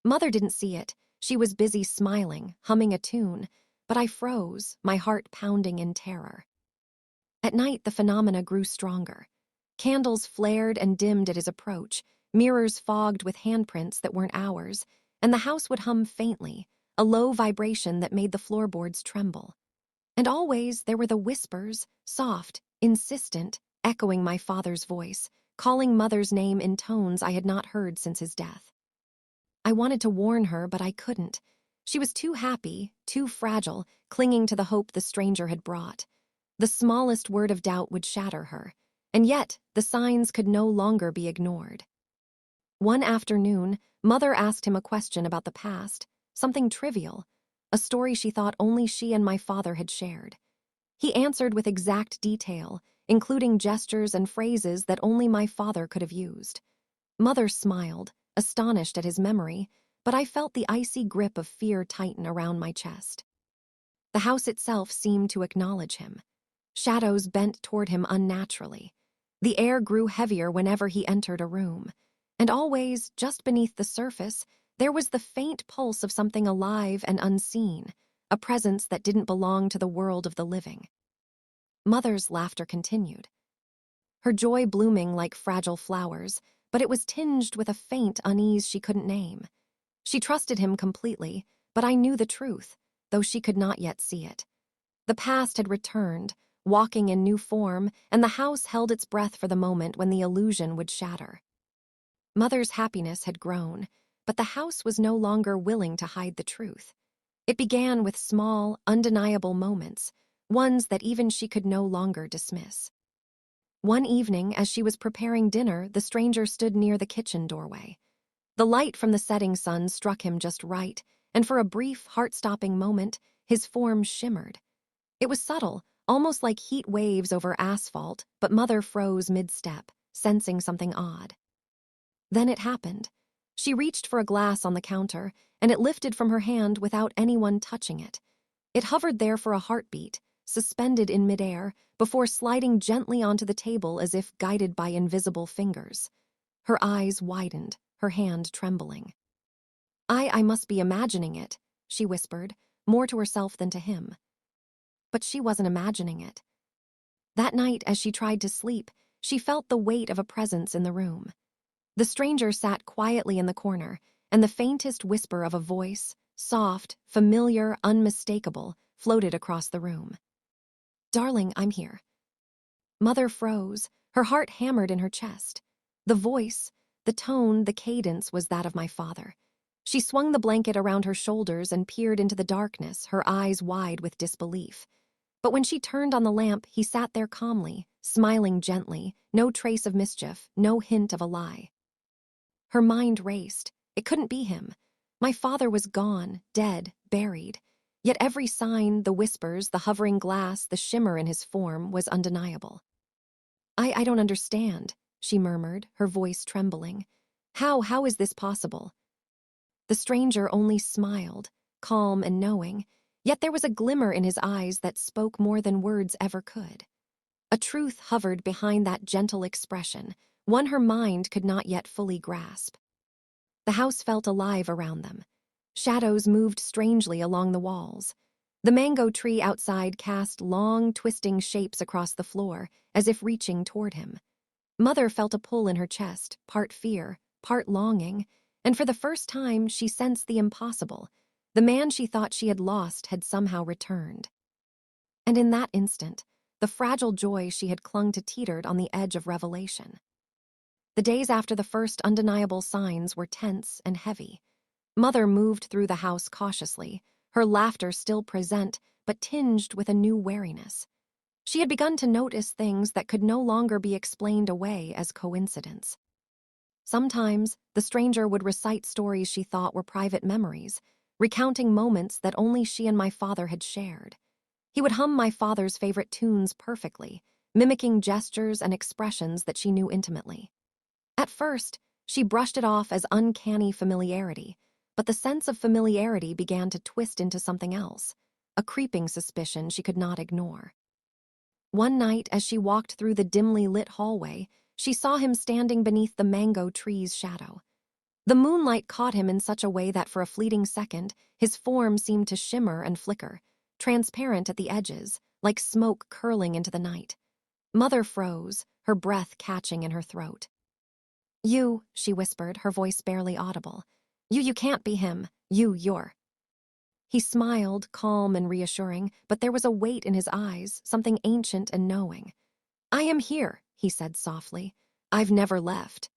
Mother didn't see it. She was busy smiling, humming a tune, but I froze, my heart pounding in terror. At night, the phenomena grew stronger. Candles flared and dimmed at his approach, mirrors fogged with handprints that weren't ours, and the house would hum faintly, a low vibration that made the floorboards tremble. And always there were the whispers, soft, insistent, echoing my father's voice, calling Mother's name in tones I had not heard since his death. I wanted to warn her, but I couldn't. She was too happy, too fragile, clinging to the hope the stranger had brought. The smallest word of doubt would shatter her, and yet the signs could no longer be ignored. One afternoon, Mother asked him a question about the past, something trivial, a story she thought only she and my father had shared. He answered with exact detail, including gestures and phrases that only my father could have used. Mother smiled, astonished at his memory, but I felt the icy grip of fear tighten around my chest. The house itself seemed to acknowledge him. Shadows bent toward him unnaturally. The air grew heavier whenever he entered a room, and always, just beneath the surface, there was the faint pulse of something alive and unseen, a presence that didn't belong to the world of the living. Mother's laughter continued, her joy blooming like fragile flowers, but it was tinged with a faint unease she couldn't name. She trusted him completely, but I knew the truth, though she could not yet see it. The past had returned, walking in new form, and the house held its breath for the moment when the illusion would shatter. Mother's happiness had grown, but the house was no longer willing to hide the truth. It began with small, undeniable moments, ones that even she could no longer dismiss. One evening, as she was preparing dinner, the stranger stood near the kitchen doorway. The light from the setting sun struck him just right, and for a brief, heart-stopping moment, his form shimmered. It was subtle, almost like heat waves over asphalt, but Mother froze mid-step, sensing something odd. Then it happened. She reached for a glass on the counter, and it lifted from her hand without anyone touching it. It hovered there for a heartbeat, suspended in midair, before sliding gently onto the table as if guided by invisible fingers. Her eyes widened, her hand trembling. I must be imagining it," she whispered, more to herself than to him. But she wasn't imagining it. That night, as she tried to sleep, she felt the weight of a presence in the room. The stranger sat quietly in the corner, and the faintest whisper of a voice, soft, familiar, unmistakable, floated across the room. "Darling, I'm here." Mother froze, her heart hammered in her chest. The voice, the tone, the cadence was that of my father. She swung the blanket around her shoulders and peered into the darkness, her eyes wide with disbelief. But when she turned on the lamp, he sat there calmly, smiling gently, no trace of mischief, no hint of a lie. Her mind raced. It couldn't be him. My father was gone, dead, buried. Yet every sign, the whispers, the hovering glass, the shimmer in his form, was undeniable. I don't understand," she murmured, her voice trembling. How is this possible?" The stranger only smiled, calm and knowing, yet there was a glimmer in his eyes that spoke more than words ever could. A truth hovered behind that gentle expression, one her mind could not yet fully grasp. The house felt alive around them. Shadows moved strangely along the walls. The mango tree outside cast long, twisting shapes across the floor, as if reaching toward him. Mother felt a pull in her chest, part fear, part longing, and for the first time she sensed the impossible. The man she thought she had lost had somehow returned. And in that instant, the fragile joy she had clung to teetered on the edge of revelation. The days after the first undeniable signs were tense and heavy. Mother moved through the house cautiously, her laughter still present, but tinged with a new wariness. She had begun to notice things that could no longer be explained away as coincidence. Sometimes, the stranger would recite stories she thought were private memories, recounting moments that only she and my father had shared. He would hum my father's favorite tunes perfectly, mimicking gestures and expressions that she knew intimately. At first, she brushed it off as uncanny familiarity, but the sense of familiarity began to twist into something else, a creeping suspicion she could not ignore. One night, as she walked through the dimly lit hallway, she saw him standing beneath the mango tree's shadow. The moonlight caught him in such a way that for a fleeting second, his form seemed to shimmer and flicker, transparent at the edges, like smoke curling into the night. Mother froze, her breath catching in her throat. "You," she whispered, her voice barely audible. You can't be him. You're." He smiled, calm and reassuring, but there was a weight in his eyes, something ancient and knowing. "I am here," he said softly. "I've never left."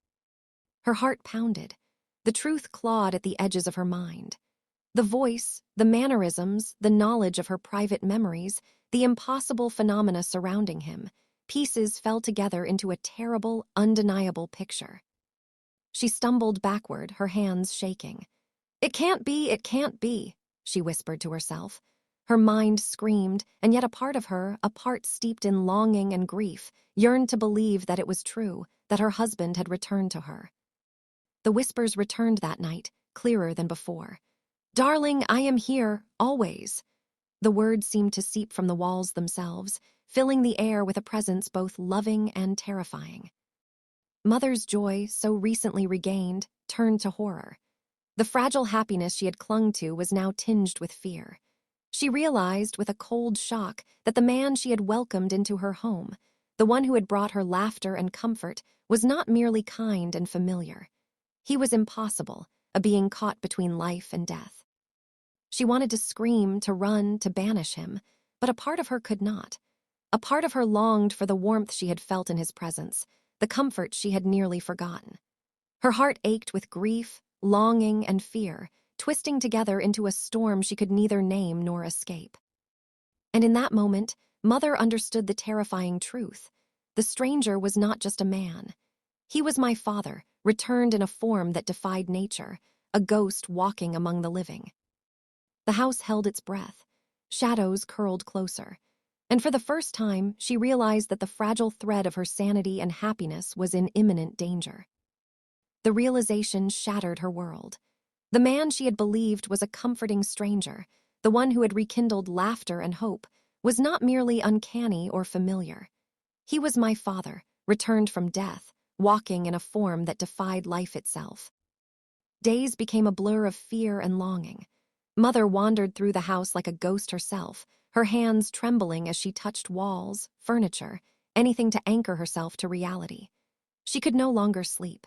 Her heart pounded. The truth clawed at the edges of her mind. The voice, the mannerisms, the knowledge of her private memories, the impossible phenomena surrounding him, pieces fell together into a terrible, undeniable picture. She stumbled backward, her hands shaking. It can't be," she whispered to herself. Her mind screamed, and yet a part of her, a part steeped in longing and grief, yearned to believe that it was true, that her husband had returned to her. The whispers returned that night, clearer than before. "Darling, I am here, always." The words seemed to seep from the walls themselves, filling the air with a presence both loving and terrifying. Mother's joy, so recently regained, turned to horror. The fragile happiness she had clung to was now tinged with fear. She realized with a cold shock that the man she had welcomed into her home, the one who had brought her laughter and comfort, was not merely kind and familiar. He was impossible, a being caught between life and death. She wanted to scream, to run, to banish him, but a part of her could not. A part of her longed for the warmth she had felt in his presence, the comfort she had nearly forgotten. Her heart ached with grief, longing, and fear, twisting together into a storm she could neither name nor escape. And in that moment, Mother understood the terrifying truth. The stranger was not just a man. He was my father, returned in a form that defied nature, a ghost walking among the living. The house held its breath. Shadows curled closer. And for the first time, she realized that the fragile thread of her sanity and happiness was in imminent danger. The realization shattered her world. The man she had believed was a comforting stranger, the one who had rekindled laughter and hope, was not merely uncanny or familiar. He was my father, returned from death, walking in a form that defied life itself. Days became a blur of fear and longing. Mother wandered through the house like a ghost herself, her hands trembling as she touched walls, furniture, anything to anchor herself to reality. She could no longer sleep.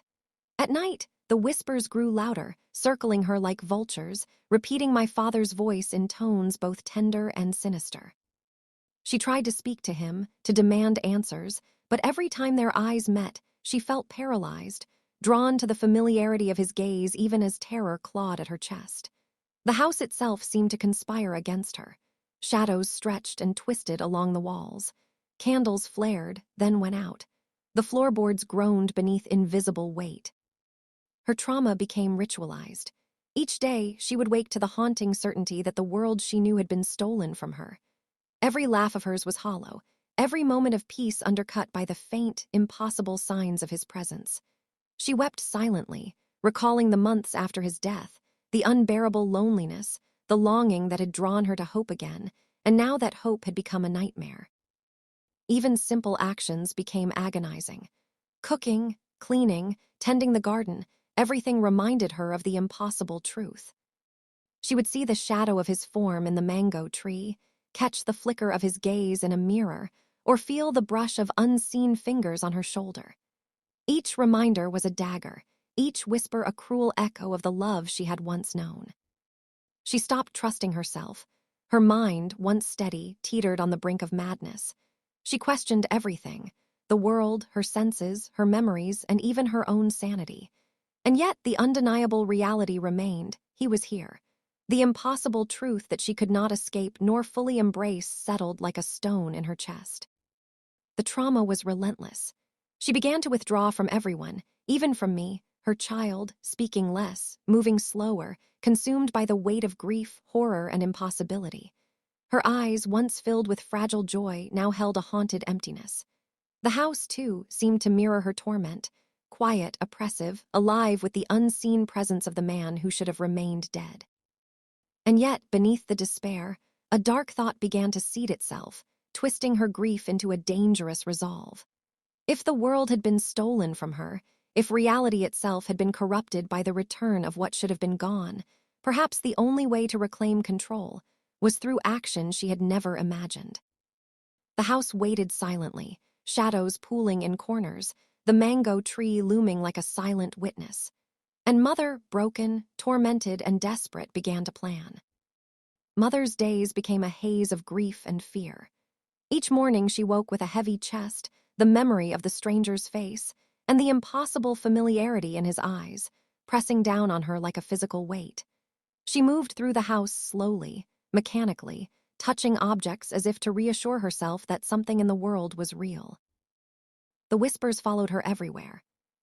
At night, the whispers grew louder, circling her like vultures, repeating my father's voice in tones both tender and sinister. She tried to speak to him, to demand answers, but every time their eyes met, she felt paralyzed, drawn to the familiarity of his gaze even as terror clawed at her chest. The house itself seemed to conspire against her. Shadows stretched and twisted along the walls. Candles flared, then went out. The floorboards groaned beneath invisible weight. Her trauma became ritualized. Each day, she would wake to the haunting certainty that the world she knew had been stolen from her. Every laugh of hers was hollow, every moment of peace undercut by the faint, impossible signs of his presence. She wept silently, recalling the months after his death, the unbearable loneliness, the longing that had drawn her to hope again, and now that hope had become a nightmare. Even simple actions became agonizing. Cooking, cleaning, tending the garden, everything reminded her of the impossible truth. She would see the shadow of his form in the mango tree, catch the flicker of his gaze in a mirror, or feel the brush of unseen fingers on her shoulder. Each reminder was a dagger, each whisper a cruel echo of the love she had once known. She stopped trusting herself. Her mind, once steady, teetered on the brink of madness. She questioned everything: the world, her senses, her memories, and even her own sanity. And yet the undeniable reality remained: he was here. The impossible truth that she could not escape nor fully embrace settled like a stone in her chest. The trauma was relentless. She began to withdraw from everyone, even from me, her child, speaking less, moving slower, consumed by the weight of grief, horror, and impossibility. Her eyes, once filled with fragile joy, now held a haunted emptiness. The house, too, seemed to mirror her torment, quiet, oppressive, alive with the unseen presence of the man who should have remained dead. And yet, beneath the despair, a dark thought began to seed itself, twisting her grief into a dangerous resolve. If the world had been stolen from her, if reality itself had been corrupted by the return of what should have been gone, perhaps the only way to reclaim control was through action she had never imagined. The house waited silently, shadows pooling in corners, the mango tree looming like a silent witness. And Mother, broken, tormented, and desperate, began to plan. Mother's days became a haze of grief and fear. Each morning she woke with a heavy chest, the memory of the stranger's face, and the impossible familiarity in his eyes, pressing down on her like a physical weight. She moved through the house slowly, mechanically, touching objects as if to reassure herself that something in the world was real. The whispers followed her everywhere.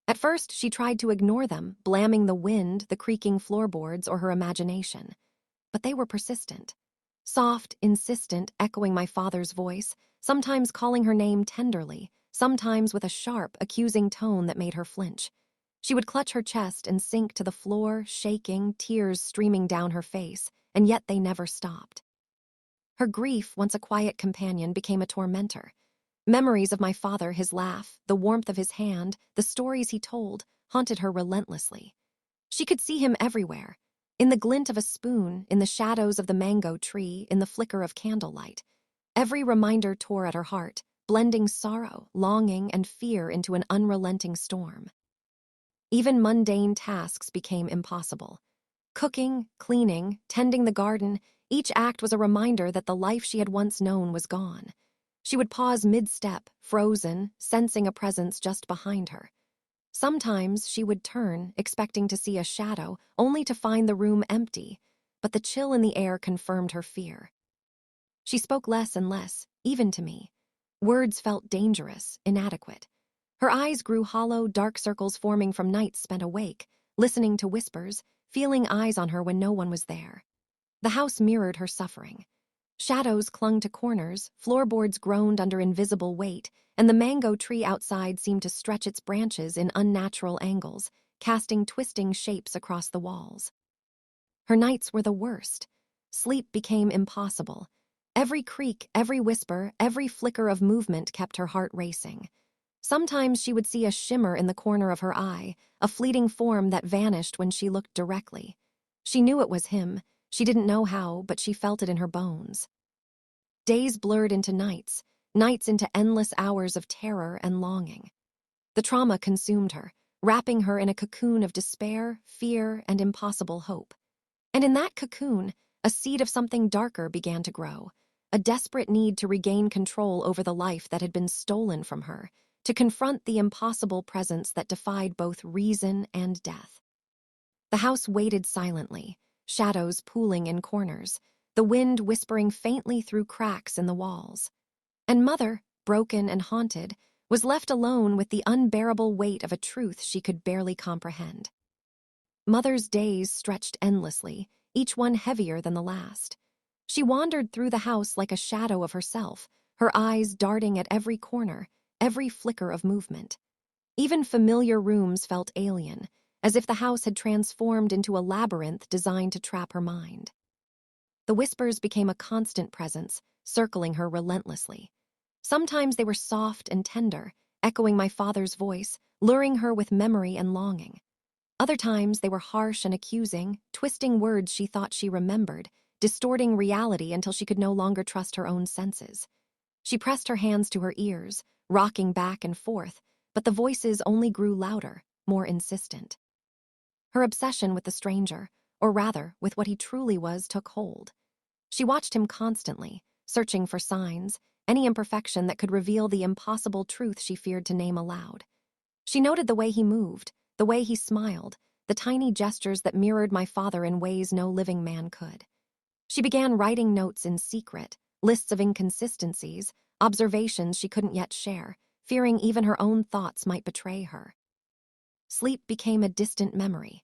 At first, she tried to ignore them, blaming the wind, the creaking floorboards, or her imagination. But they were persistent. Soft, insistent, echoing my father's voice, sometimes calling her name tenderly, sometimes with a sharp, accusing tone that made her flinch. She would clutch her chest and sink to the floor, shaking, tears streaming down her face, and yet they never stopped. Her grief, once a quiet companion, became a tormentor. Memories of my father, his laugh, the warmth of his hand, the stories he told, haunted her relentlessly. She could see him everywhere, in the glint of a spoon, in the shadows of the mango tree, in the flicker of candlelight. Every reminder tore at her heart, blending sorrow, longing, and fear into an unrelenting storm. Even mundane tasks became impossible. Cooking, cleaning, tending the garden, each act was a reminder that the life she had once known was gone. She would pause mid-step, frozen, sensing a presence just behind her. Sometimes she would turn, expecting to see a shadow, only to find the room empty, but the chill in the air confirmed her fear. She spoke less and less, even to me. Words felt dangerous, inadequate. Her eyes grew hollow, dark circles forming from nights spent awake, listening to whispers, feeling eyes on her when no one was there. The house mirrored her suffering. Shadows clung to corners, floorboards groaned under invisible weight, and the mango tree outside seemed to stretch its branches in unnatural angles, casting twisting shapes across the walls. Her nights were the worst. Sleep became impossible. Every creak, every whisper, every flicker of movement kept her heart racing. Sometimes she would see a shimmer in the corner of her eye, a fleeting form that vanished when she looked directly. She knew it was him. She didn't know how, but she felt it in her bones. Days blurred into nights, nights into endless hours of terror and longing. The trauma consumed her, wrapping her in a cocoon of despair, fear, and impossible hope. And in that cocoon, a seed of something darker began to grow, a desperate need to regain control over the life that had been stolen from her, to confront the impossible presence that defied both reason and death. The house waited silently, shadows pooling in corners, the wind whispering faintly through cracks in the walls. And Mother, broken and haunted, was left alone with the unbearable weight of a truth she could barely comprehend. Mother's days stretched endlessly, each one heavier than the last. She wandered through the house like a shadow of herself, her eyes darting at every corner, every flicker of movement. Even familiar rooms felt alien, as if the house had transformed into a labyrinth designed to trap her mind. The whispers became a constant presence, circling her relentlessly. Sometimes they were soft and tender, echoing my father's voice, luring her with memory and longing. Other times they were harsh and accusing, twisting words she thought she remembered, distorting reality until she could no longer trust her own senses. She pressed her hands to her ears, rocking back and forth, but the voices only grew louder, more insistent. Her obsession with the stranger, or rather, with what he truly was, took hold. She watched him constantly, searching for signs, any imperfection that could reveal the impossible truth she feared to name aloud. She noted the way he moved, the way he smiled, the tiny gestures that mirrored my father in ways no living man could. She began writing notes in secret, lists of inconsistencies, observations she couldn't yet share, fearing even her own thoughts might betray her. Sleep became a distant memory.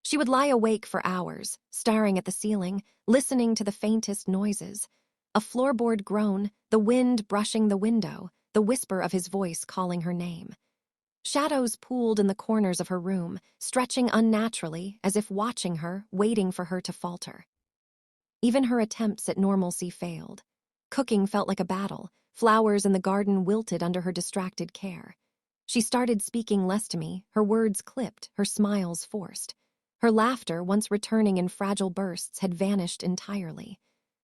She would lie awake for hours, staring at the ceiling, listening to the faintest noises. A floorboard groan, the wind brushing the window, the whisper of his voice calling her name. Shadows pooled in the corners of her room, stretching unnaturally, as if watching her, waiting for her to falter. Even her attempts at normalcy failed. Cooking felt like a battle. Flowers in the garden wilted under her distracted care. She started speaking less to me, her words clipped, her smiles forced. Her laughter, once returning in fragile bursts, had vanished entirely.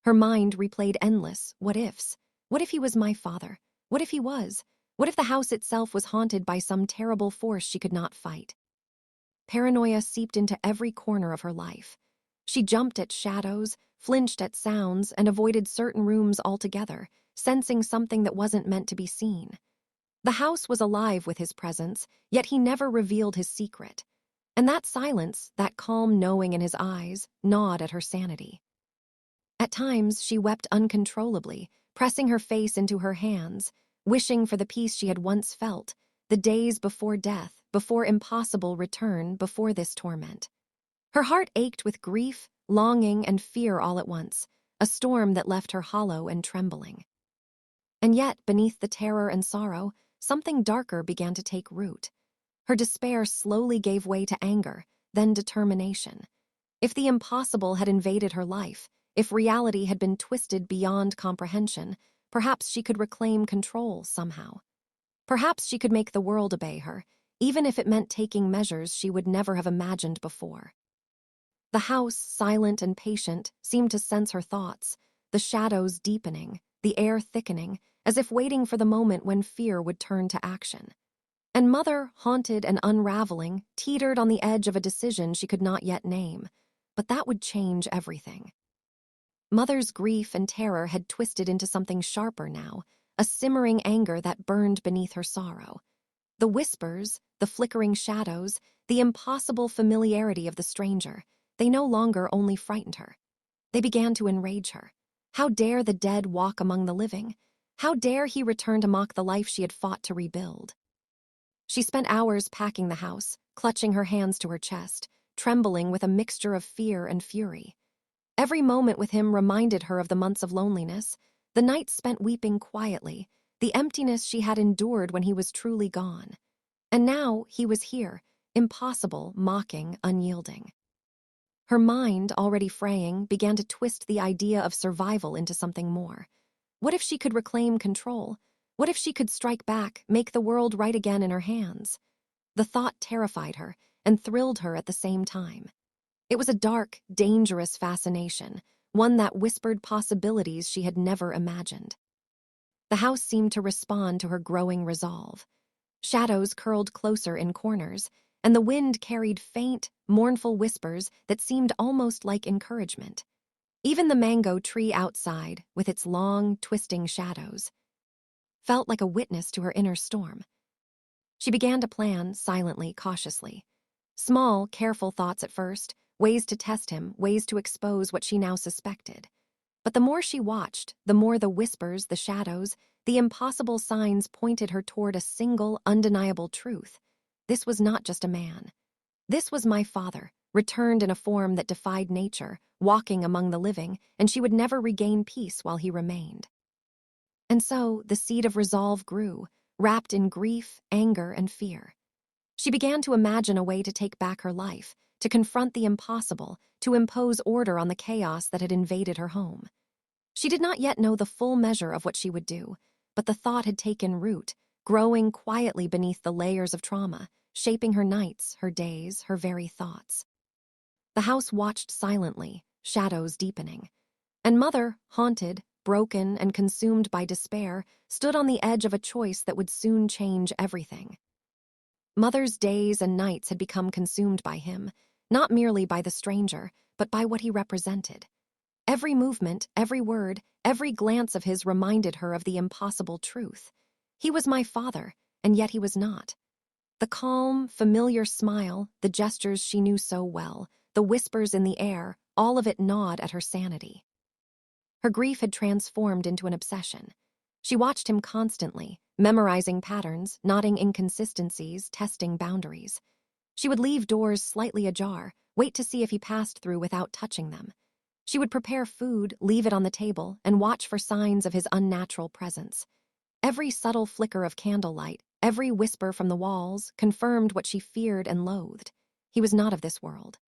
Her mind replayed endless what-ifs. What if he was my father? What if he was? What if the house itself was haunted by some terrible force she could not fight? Paranoia seeped into every corner of her life. She jumped at shadows, flinched at sounds, and avoided certain rooms altogether, sensing something that wasn't meant to be seen. The house was alive with his presence, yet he never revealed his secret. And that silence, that calm knowing in his eyes, gnawed at her sanity. At times, she wept uncontrollably, pressing her face into her hands, wishing for the peace she had once felt, the days before death, before impossible return, before this torment. Her heart ached with grief, longing, and fear all at once, a storm that left her hollow and trembling. And yet, beneath the terror and sorrow, something darker began to take root. Her despair slowly gave way to anger, then determination. If the impossible had invaded her life, if reality had been twisted beyond comprehension, perhaps she could reclaim control somehow. Perhaps she could make the world obey her, even if it meant taking measures she would never have imagined before. The house, silent and patient, seemed to sense her thoughts, the shadows deepening, the air thickening, as if waiting for the moment when fear would turn to action. And Mother, haunted and unraveling, teetered on the edge of a decision she could not yet name, but that would change everything. Mother's grief and terror had twisted into something sharper now, a simmering anger that burned beneath her sorrow. The whispers, the flickering shadows, the impossible familiarity of the stranger, they no longer only frightened her. They began to enrage her. How dare the dead walk among the living? How dare he return to mock the life she had fought to rebuild? She spent hours packing the house, clutching her hands to her chest, trembling with a mixture of fear and fury. Every moment with him reminded her of the months of loneliness, the nights spent weeping quietly, the emptiness she had endured when he was truly gone. And now he was here, impossible, mocking, unyielding. Her mind, already fraying, began to twist the idea of survival into something more. What if she could reclaim control? What if she could strike back, make the world right again in her hands? The thought terrified her and thrilled her at the same time. It was a dark, dangerous fascination, one that whispered possibilities she had never imagined. The house seemed to respond to her growing resolve. Shadows curled closer in corners, and the wind carried faint, mournful whispers that seemed almost like encouragement. Even the mango tree outside, with its long, twisting shadows, felt like a witness to her inner storm. She began to plan, silently, cautiously. Small, careful thoughts at first, ways to test him, ways to expose what she now suspected. But the more she watched, the more the whispers, the shadows, the impossible signs pointed her toward a single, undeniable truth. This was not just a man. This was my father, returned in a form that defied nature, walking among the living, and she would never regain peace while he remained. And so the seed of resolve grew, wrapped in grief, anger, and fear. She began to imagine a way to take back her life, to confront the impossible, to impose order on the chaos that had invaded her home. She did not yet know the full measure of what she would do, but the thought had taken root, growing quietly beneath the layers of trauma, shaping her nights, her days, her very thoughts. The house watched silently, shadows deepening. And Mother, haunted, broken, and consumed by despair, stood on the edge of a choice that would soon change everything. Mother's days and nights had become consumed by him, not merely by the stranger, but by what he represented. Every movement, every word, every glance of his reminded her of the impossible truth. He was my father, and yet he was not. The calm, familiar smile, the gestures she knew so well, the whispers in the air, all of it gnawed at her sanity. Her grief had transformed into an obsession. She watched him constantly, memorizing patterns, noting inconsistencies, testing boundaries. She would leave doors slightly ajar, wait to see if he passed through without touching them. She would prepare food, leave it on the table, and watch for signs of his unnatural presence. Every subtle flicker of candlelight, every whisper from the walls, confirmed what she feared and loathed. He was not of this world.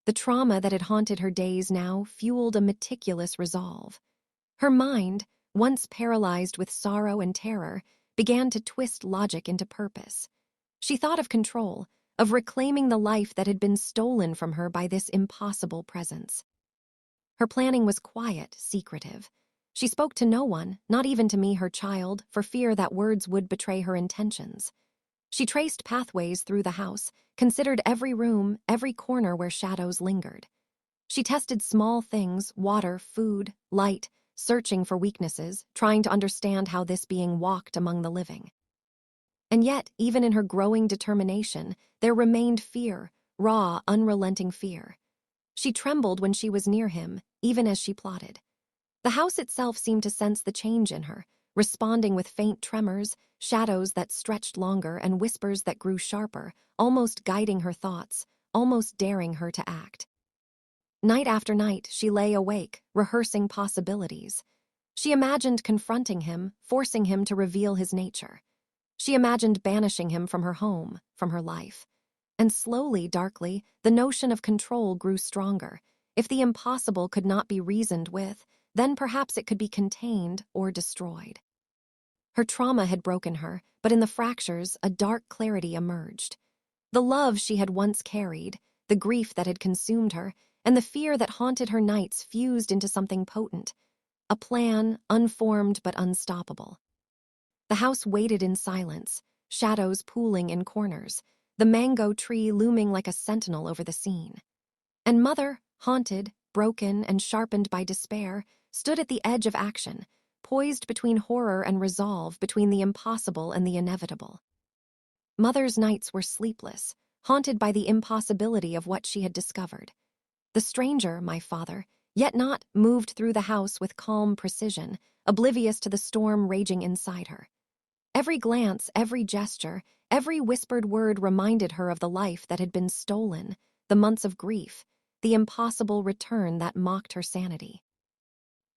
The trauma that had haunted her days now fueled a meticulous resolve. Her mind, once paralyzed with sorrow and terror, began to twist logic into purpose. She thought of control, of reclaiming the life that had been stolen from her by this impossible presence. Her planning was quiet, secretive. She spoke to no one, not even to me, her child, for fear that words would betray her intentions. She traced pathways through the house, considered every room, every corner where shadows lingered. She tested small things, water, food, light, searching for weaknesses, trying to understand how this being walked among the living. And yet, even in her growing determination, there remained fear, raw, unrelenting fear. She trembled when she was near him, even as she plotted. The house itself seemed to sense the change in her, responding with faint tremors, shadows that stretched longer, and whispers that grew sharper, almost guiding her thoughts, almost daring her to act. Night after night, she lay awake, rehearsing possibilities. She imagined confronting him, forcing him to reveal his nature. She imagined banishing him from her home, from her life. And slowly, darkly, the notion of control grew stronger. If the impossible could not be reasoned with, then perhaps it could be contained or destroyed. Her trauma had broken her, but in the fractures, a dark clarity emerged. The love she had once carried, the grief that had consumed her, and the fear that haunted her nights fused into something potent, a plan, unformed but unstoppable. The house waited in silence, shadows pooling in corners, the mango tree looming like a sentinel over the scene. And Mother, haunted, broken, and sharpened by despair, stood at the edge of action, poised between horror and resolve, between the impossible and the inevitable. Mother's nights were sleepless, haunted by the impossibility of what she had discovered. The stranger, my father, yet not, moved through the house with calm precision, oblivious to the storm raging inside her. Every glance, every gesture, every whispered word reminded her of the life that had been stolen, the months of grief, the impossible return that mocked her sanity.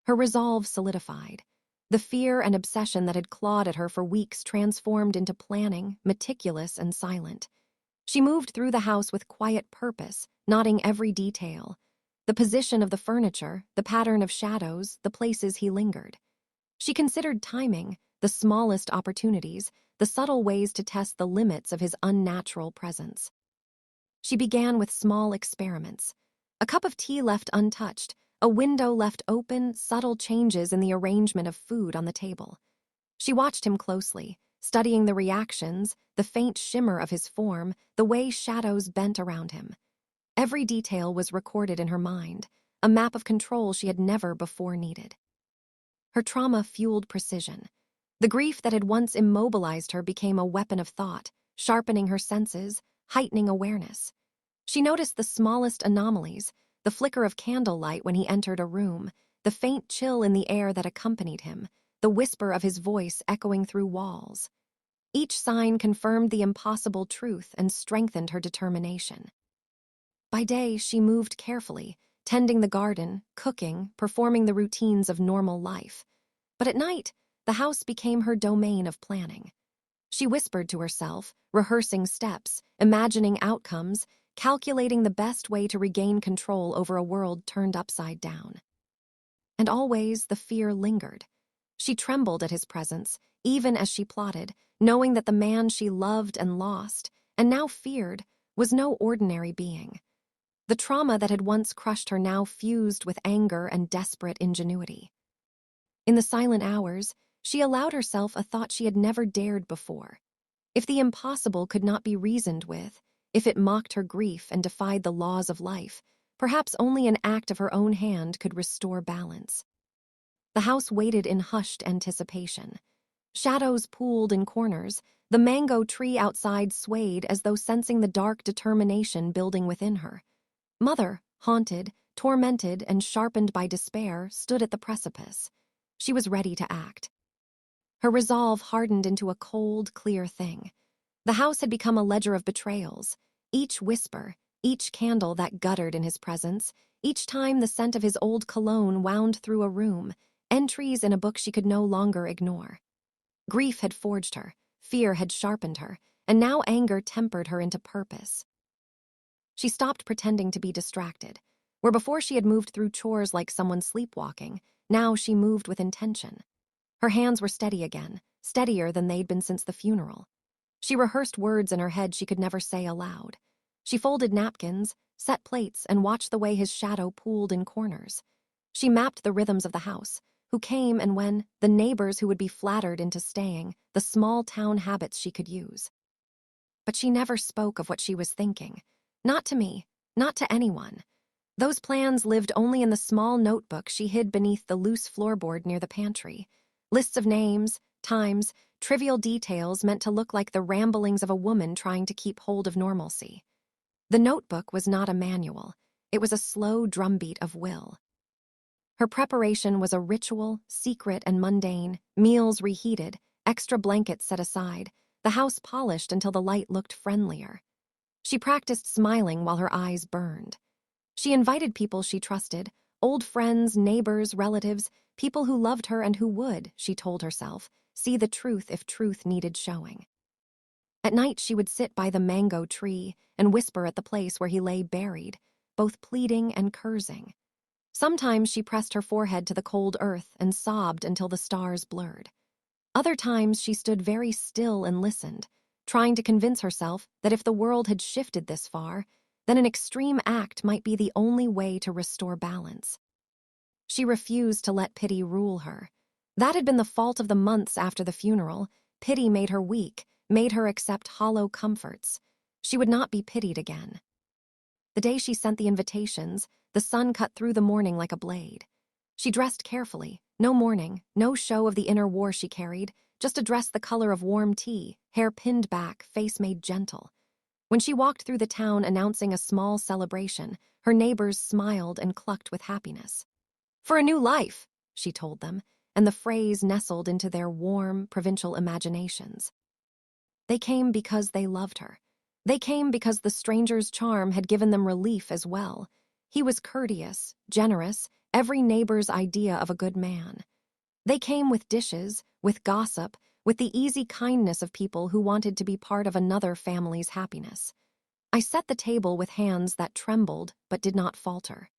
Her resolve solidified. The fear and obsession that had clawed at her for weeks transformed into planning, meticulous and silent. She moved through the house with quiet purpose, noting every detail. The position of the furniture, the pattern of shadows, the places he lingered. She considered timing, the smallest opportunities, the subtle ways to test the limits of his unnatural presence. She began with small experiments. A cup of tea left untouched, a window left open, subtle changes in the arrangement of food on the table. She watched him closely, studying the reactions, the faint shimmer of his form, the way shadows bent around him. Every detail was recorded in her mind, a map of control she had never before needed. Her trauma fueled precision. The grief that had once immobilized her became a weapon of thought, sharpening her senses, heightening awareness. She noticed the smallest anomalies, the flicker of candlelight when he entered a room, the faint chill in the air that accompanied him, the whisper of his voice echoing through walls. Each sign confirmed the impossible truth and strengthened her determination. By day, she moved carefully, tending the garden, cooking, performing the routines of normal life. But at night, the house became her domain of planning. She whispered to herself, rehearsing steps, imagining outcomes, calculating the best way to regain control over a world turned upside down. And always the fear lingered. She trembled at his presence, even as she plotted, knowing that the man she loved and lost, and now feared, was no ordinary being. The trauma that had once crushed her now fused with anger and desperate ingenuity. In the silent hours, she allowed herself a thought she had never dared before. If the impossible could not be reasoned with, if it mocked her grief and defied the laws of life, perhaps only an act of her own hand could restore balance. The house waited in hushed anticipation. Shadows pooled in corners, the mango tree outside swayed as though sensing the dark determination building within her. Mother, haunted, tormented, and sharpened by despair, stood at the precipice. She was ready to act. Her resolve hardened into a cold, clear thing. The house had become a ledger of betrayals. Each whisper, each candle that guttered in his presence, each time the scent of his old cologne wound through a room, entries in a book she could no longer ignore. Grief had forged her, fear had sharpened her, and now anger tempered her into purpose. She stopped pretending to be distracted. Where before she had moved through chores like someone sleepwalking, now she moved with intention. Her hands were steady again, steadier than they'd been since the funeral. She rehearsed words in her head she could never say aloud. She folded napkins, set plates, and watched the way his shadow pooled in corners. She mapped the rhythms of the house, who came and when, the neighbors who would be flattered into staying, the small town habits she could use. But she never spoke of what she was thinking. Not to me, not to anyone. Those plans lived only in the small notebook she hid beneath the loose floorboard near the pantry. Lists of names, times, trivial details meant to look like the ramblings of a woman trying to keep hold of normalcy. The notebook was not a manual. It was a slow drumbeat of will. Her preparation was a ritual, secret and mundane, meals reheated, extra blankets set aside, the house polished until the light looked friendlier. She practiced smiling while her eyes burned. She invited people she trusted, old friends, neighbors, relatives, people who loved her and who would, she told herself, see the truth if truth needed showing. At night she would sit by the mango tree and whisper at the place where he lay buried, both pleading and cursing. Sometimes she pressed her forehead to the cold earth and sobbed until the stars blurred. Other times she stood very still and listened, trying to convince herself that if the world had shifted this far, then an extreme act might be the only way to restore balance. She refused to let pity rule her. That had been the fault of the months after the funeral. Pity made her weak, made her accept hollow comforts. She would not be pitied again. The day she sent the invitations, the sun cut through the morning like a blade. She dressed carefully, no mourning, no show of the inner war she carried, just a dress the color of warm tea, hair pinned back, face made gentle. When she walked through the town announcing a small celebration, her neighbors smiled and clucked with happiness. "For a new life," she told them, and the phrase nestled into their warm, provincial imaginations. They came because they loved her. They came because the stranger's charm had given them relief as well. He was courteous, generous, every neighbor's idea of a good man. They came with dishes, with gossip, with the easy kindness of people who wanted to be part of another family's happiness. I set the table with hands that trembled but did not falter.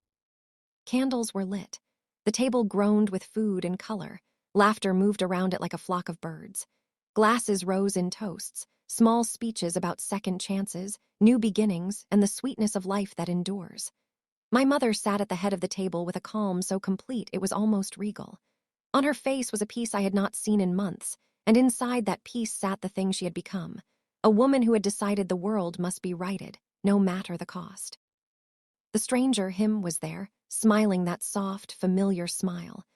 Candles were lit. The table groaned with food and color. Laughter moved around it like a flock of birds. Glasses rose in toasts, small speeches about second chances, new beginnings, and the sweetness of life that endures. My mother sat at the head of the table with a calm so complete it was almost regal. On her face was a peace I had not seen in months, and inside that peace sat the thing she had become, a woman who had decided the world must be righted, no matter the cost. The stranger, him, was there, smiling that soft, familiar smile.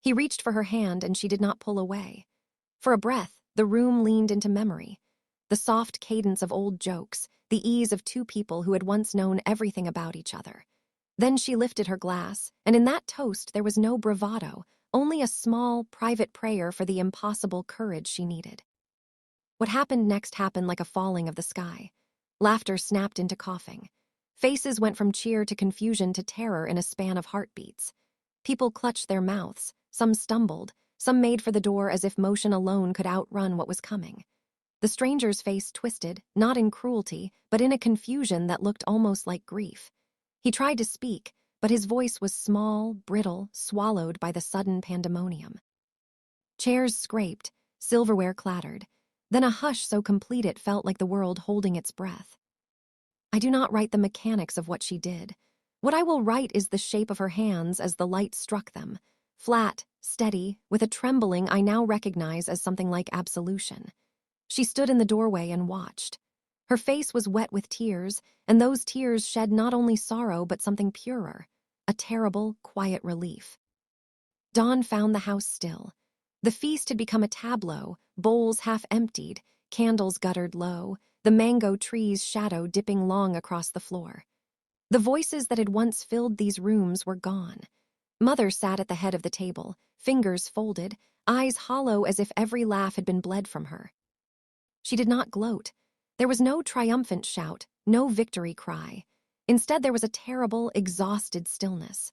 He reached for her hand and she did not pull away. For a breath, the room leaned into memory. The soft cadence of old jokes, the ease of two people who had once known everything about each other. Then she lifted her glass, and in that toast there was no bravado, only a small, private prayer for the impossible courage she needed. What happened next happened like a falling of the sky. Laughter snapped into coughing. Faces went from cheer to confusion to terror in a span of heartbeats. People clutched their mouths, some stumbled, some made for the door as if motion alone could outrun what was coming. The stranger's face twisted, not in cruelty, but in a confusion that looked almost like grief. He tried to speak, but his voice was small, brittle, swallowed by the sudden pandemonium. Chairs scraped, silverware clattered. Then a hush so complete it felt like the world holding its breath. I do not write the mechanics of what she did. What I will write is the shape of her hands as the light struck them, flat, steady, with a trembling I now recognize as something like absolution. She stood in the doorway and watched. Her face was wet with tears, and those tears shed not only sorrow but something purer, a terrible, quiet relief. Dawn found the house still. The feast had become a tableau, bowls half emptied, candles guttered low, the mango tree's shadow dipping long across the floor. The voices that had once filled these rooms were gone. Mother sat at the head of the table, fingers folded, eyes hollow as if every laugh had been bled from her. She did not gloat. There was no triumphant shout, no victory cry. Instead, there was a terrible, exhausted stillness.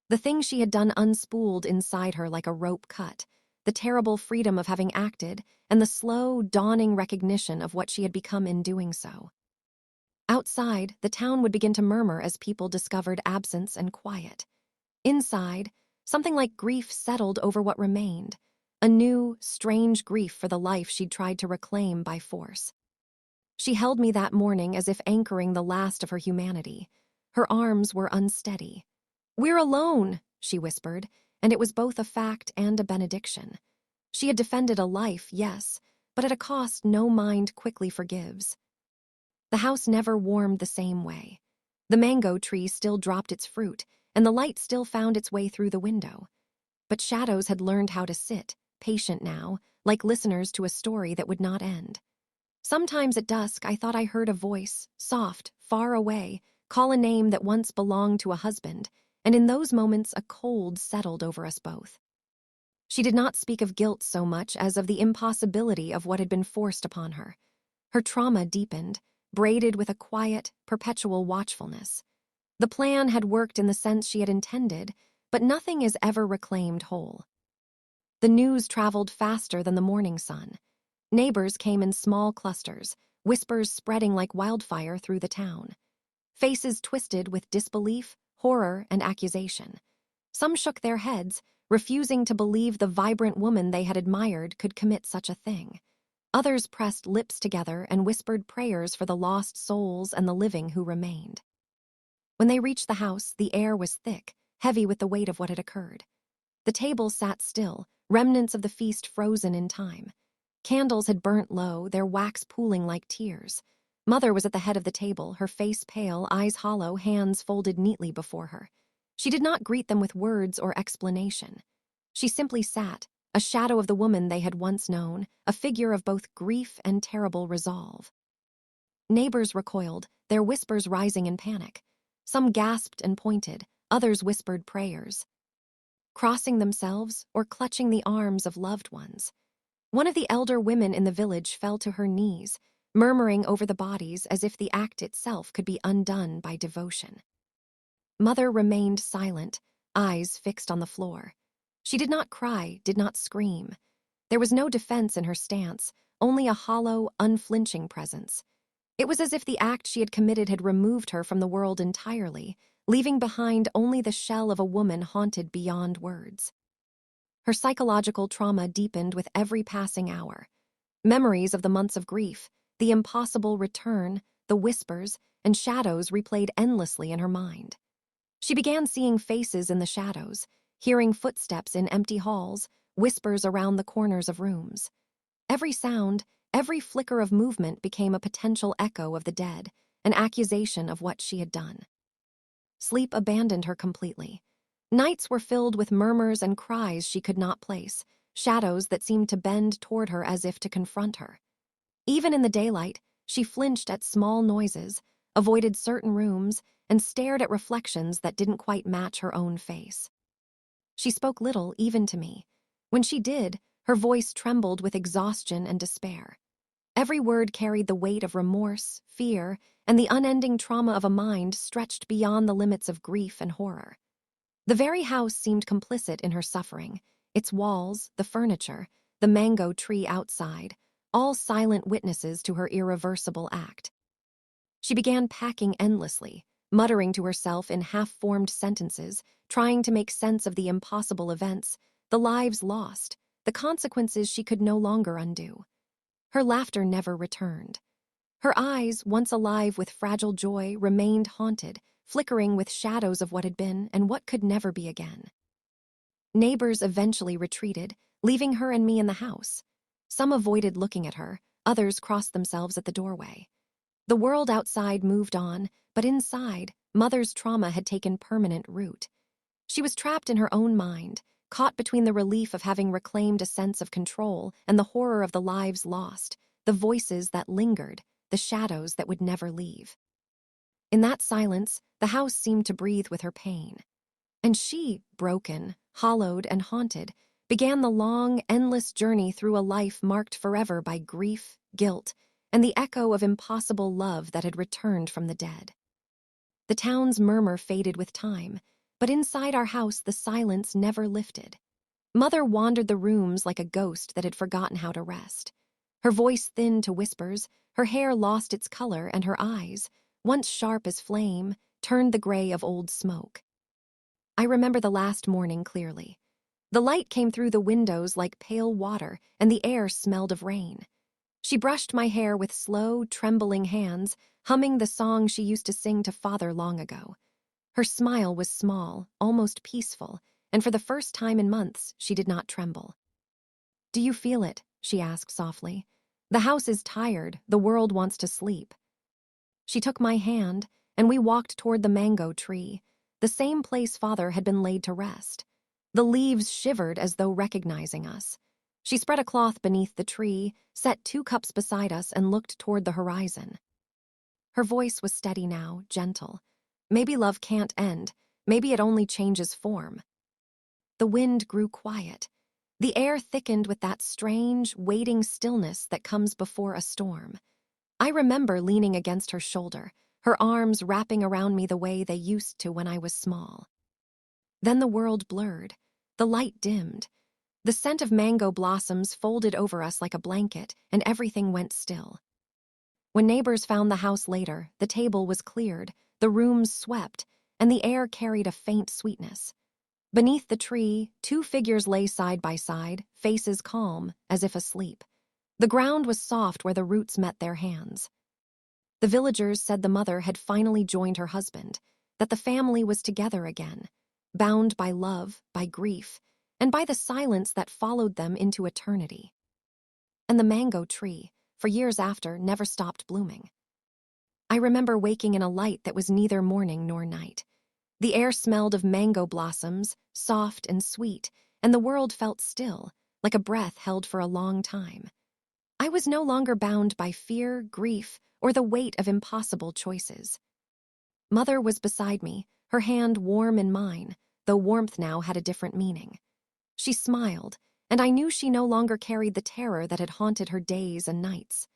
The thing she had done unspooled inside her like a rope cut, the terrible freedom of having acted, and the slow, dawning recognition of what she had become in doing so. Outside, the town would begin to murmur as people discovered absence and quiet. Inside, something like grief settled over what remained, a new, strange grief for the life she'd tried to reclaim by force. She held me that morning as if anchoring the last of her humanity. Her arms were unsteady. "We're alone," she whispered, and it was both a fact and a benediction. She had defended a life, yes, but at a cost no mind quickly forgives. The house never warmed the same way. The mango tree still dropped its fruit, and the light still found its way through the window. But shadows had learned how to sit, patient now, like listeners to a story that would not end. Sometimes at dusk I thought I heard a voice, soft, far away, call a name that once belonged to a husband, and in those moments a cold settled over us both. She did not speak of guilt so much as of the impossibility of what had been forced upon her. Her trauma deepened, braided with a quiet, perpetual watchfulness. The plan had worked in the sense she had intended, but nothing is ever reclaimed whole. The news traveled faster than the morning sun. Neighbors came in small clusters, whispers spreading like wildfire through the town. Faces twisted with disbelief, horror, and accusation. Some shook their heads, refusing to believe the vibrant woman they had admired could commit such a thing. Others pressed lips together and whispered prayers for the lost souls and the living who remained. When they reached the house, the air was thick, heavy with the weight of what had occurred. The table sat still, remnants of the feast frozen in time. Candles had burnt low, their wax pooling like tears. Mother was at the head of the table, her face pale, eyes hollow, hands folded neatly before her. She did not greet them with words or explanation. She simply sat, a shadow of the woman they had once known, a figure of both grief and terrible resolve. Neighbors recoiled, their whispers rising in panic. Some gasped and pointed, others whispered prayers, crossing themselves or clutching the arms of loved ones. One of the elder women in the village fell to her knees, murmuring over the bodies as if the act itself could be undone by devotion. Mother remained silent, eyes fixed on the floor. She did not cry, did not scream. There was no defense in her stance, only a hollow, unflinching presence. It was as if the act she had committed had removed her from the world entirely, leaving behind only the shell of a woman haunted beyond words. Her psychological trauma deepened with every passing hour. Memories of the months of grief, the impossible return, the whispers, and shadows replayed endlessly in her mind. She began seeing faces in the shadows, hearing footsteps in empty halls, whispers around the corners of rooms. Every sound, every flicker of movement became a potential echo of the dead, an accusation of what she had done. Sleep abandoned her completely. Nights were filled with murmurs and cries she could not place, shadows that seemed to bend toward her as if to confront her. Even in the daylight, she flinched at small noises, avoided certain rooms, and stared at reflections that didn't quite match her own face. She spoke little, even to me. When she did, her voice trembled with exhaustion and despair. Every word carried the weight of remorse, fear, and the unending trauma of a mind stretched beyond the limits of grief and horror. The very house seemed complicit in her suffering, its walls, the furniture, the mango tree outside, all silent witnesses to her irreversible act. She began packing endlessly, muttering to herself in half-formed sentences, trying to make sense of the impossible events, the lives lost, the consequences she could no longer undo. Her laughter never returned. Her eyes, once alive with fragile joy, remained haunted, flickering with shadows of what had been and what could never be again. Neighbors eventually retreated, leaving her and me in the house. Some avoided looking at her, others crossed themselves at the doorway. The world outside moved on, but inside, Mother's trauma had taken permanent root. She was trapped in her own mind, caught between the relief of having reclaimed a sense of control and the horror of the lives lost, the voices that lingered, the shadows that would never leave. In that silence, the house seemed to breathe with her pain. And she, broken, hollowed, and haunted, began the long, endless journey through a life marked forever by grief, guilt, and the echo of impossible love that had returned from the dead. The town's murmur faded with time, but inside our house the silence never lifted. Mother wandered the rooms like a ghost that had forgotten how to rest. Her voice thinned to whispers, her hair lost its color, and her eyes, once sharp as flame, turned the gray of old smoke. I remember the last morning clearly. The light came through the windows like pale water, and the air smelled of rain. She brushed my hair with slow, trembling hands, humming the song she used to sing to Father long ago. Her smile was small, almost peaceful, and for the first time in months, she did not tremble. "Do you feel it?" she asked softly. "The house is tired, the world wants to sleep." She took my hand, and we walked toward the mango tree, the same place Father had been laid to rest. The leaves shivered as though recognizing us. She spread a cloth beneath the tree, set 2 cups beside us, and looked toward the horizon. Her voice was steady now, gentle. "Maybe love can't end. Maybe it only changes form." The wind grew quiet. The air thickened with that strange, waiting stillness that comes before a storm. I remember leaning against her shoulder, her arms wrapping around me the way they used to when I was small. Then the world blurred. The light dimmed. The scent of mango blossoms folded over us like a blanket, and everything went still. When neighbors found the house later, the table was cleared, the rooms swept, and the air carried a faint sweetness. Beneath the tree, 2 figures lay side by side, faces calm, as if asleep. The ground was soft where the roots met their hands. The villagers said the mother had finally joined her husband, that the family was together again, bound by love, by grief, and by the silence that followed them into eternity. And the mango tree, for years after, never stopped blooming. I remember waking in a light that was neither morning nor night. The air smelled of mango blossoms, soft and sweet, and the world felt still, like a breath held for a long time. I was no longer bound by fear, grief, or the weight of impossible choices. Mother was beside me, her hand warm in mine, though warmth now had a different meaning. She smiled, and I knew she no longer carried the terror that had haunted her days and nights.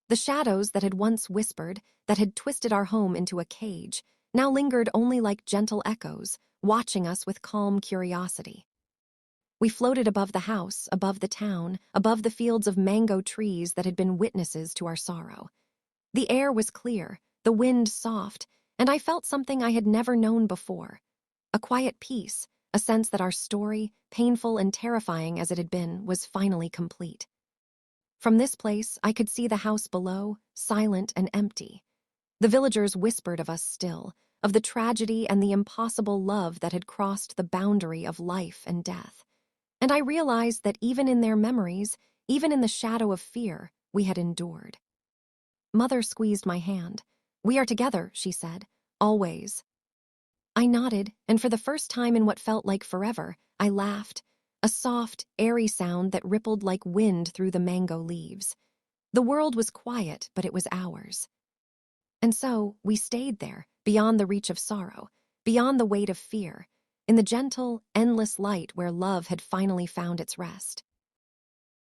The shadows that had once whispered, that had twisted our home into a cage, now lingered only like gentle echoes, watching us with calm curiosity. We floated above the house, above the town, above the fields of mango trees that had been witnesses to our sorrow. The air was clear, the wind soft, and I felt something I had never known before. A quiet peace, a sense that our story, painful and terrifying as it had been, was finally complete. From this place, I could see the house below, silent and empty. The villagers whispered of us still, of the tragedy and the impossible love that had crossed the boundary of life and death. And I realized that even in their memories, even in the shadow of fear, we had endured. Mother squeezed my hand. "We are together," she said, "always." I nodded, and for the first time in what felt like forever, I laughed, a soft, airy sound that rippled like wind through the mango leaves. The world was quiet, but it was ours. And so, we stayed there, beyond the reach of sorrow, beyond the weight of fear, in the gentle, endless light where love had finally found its rest.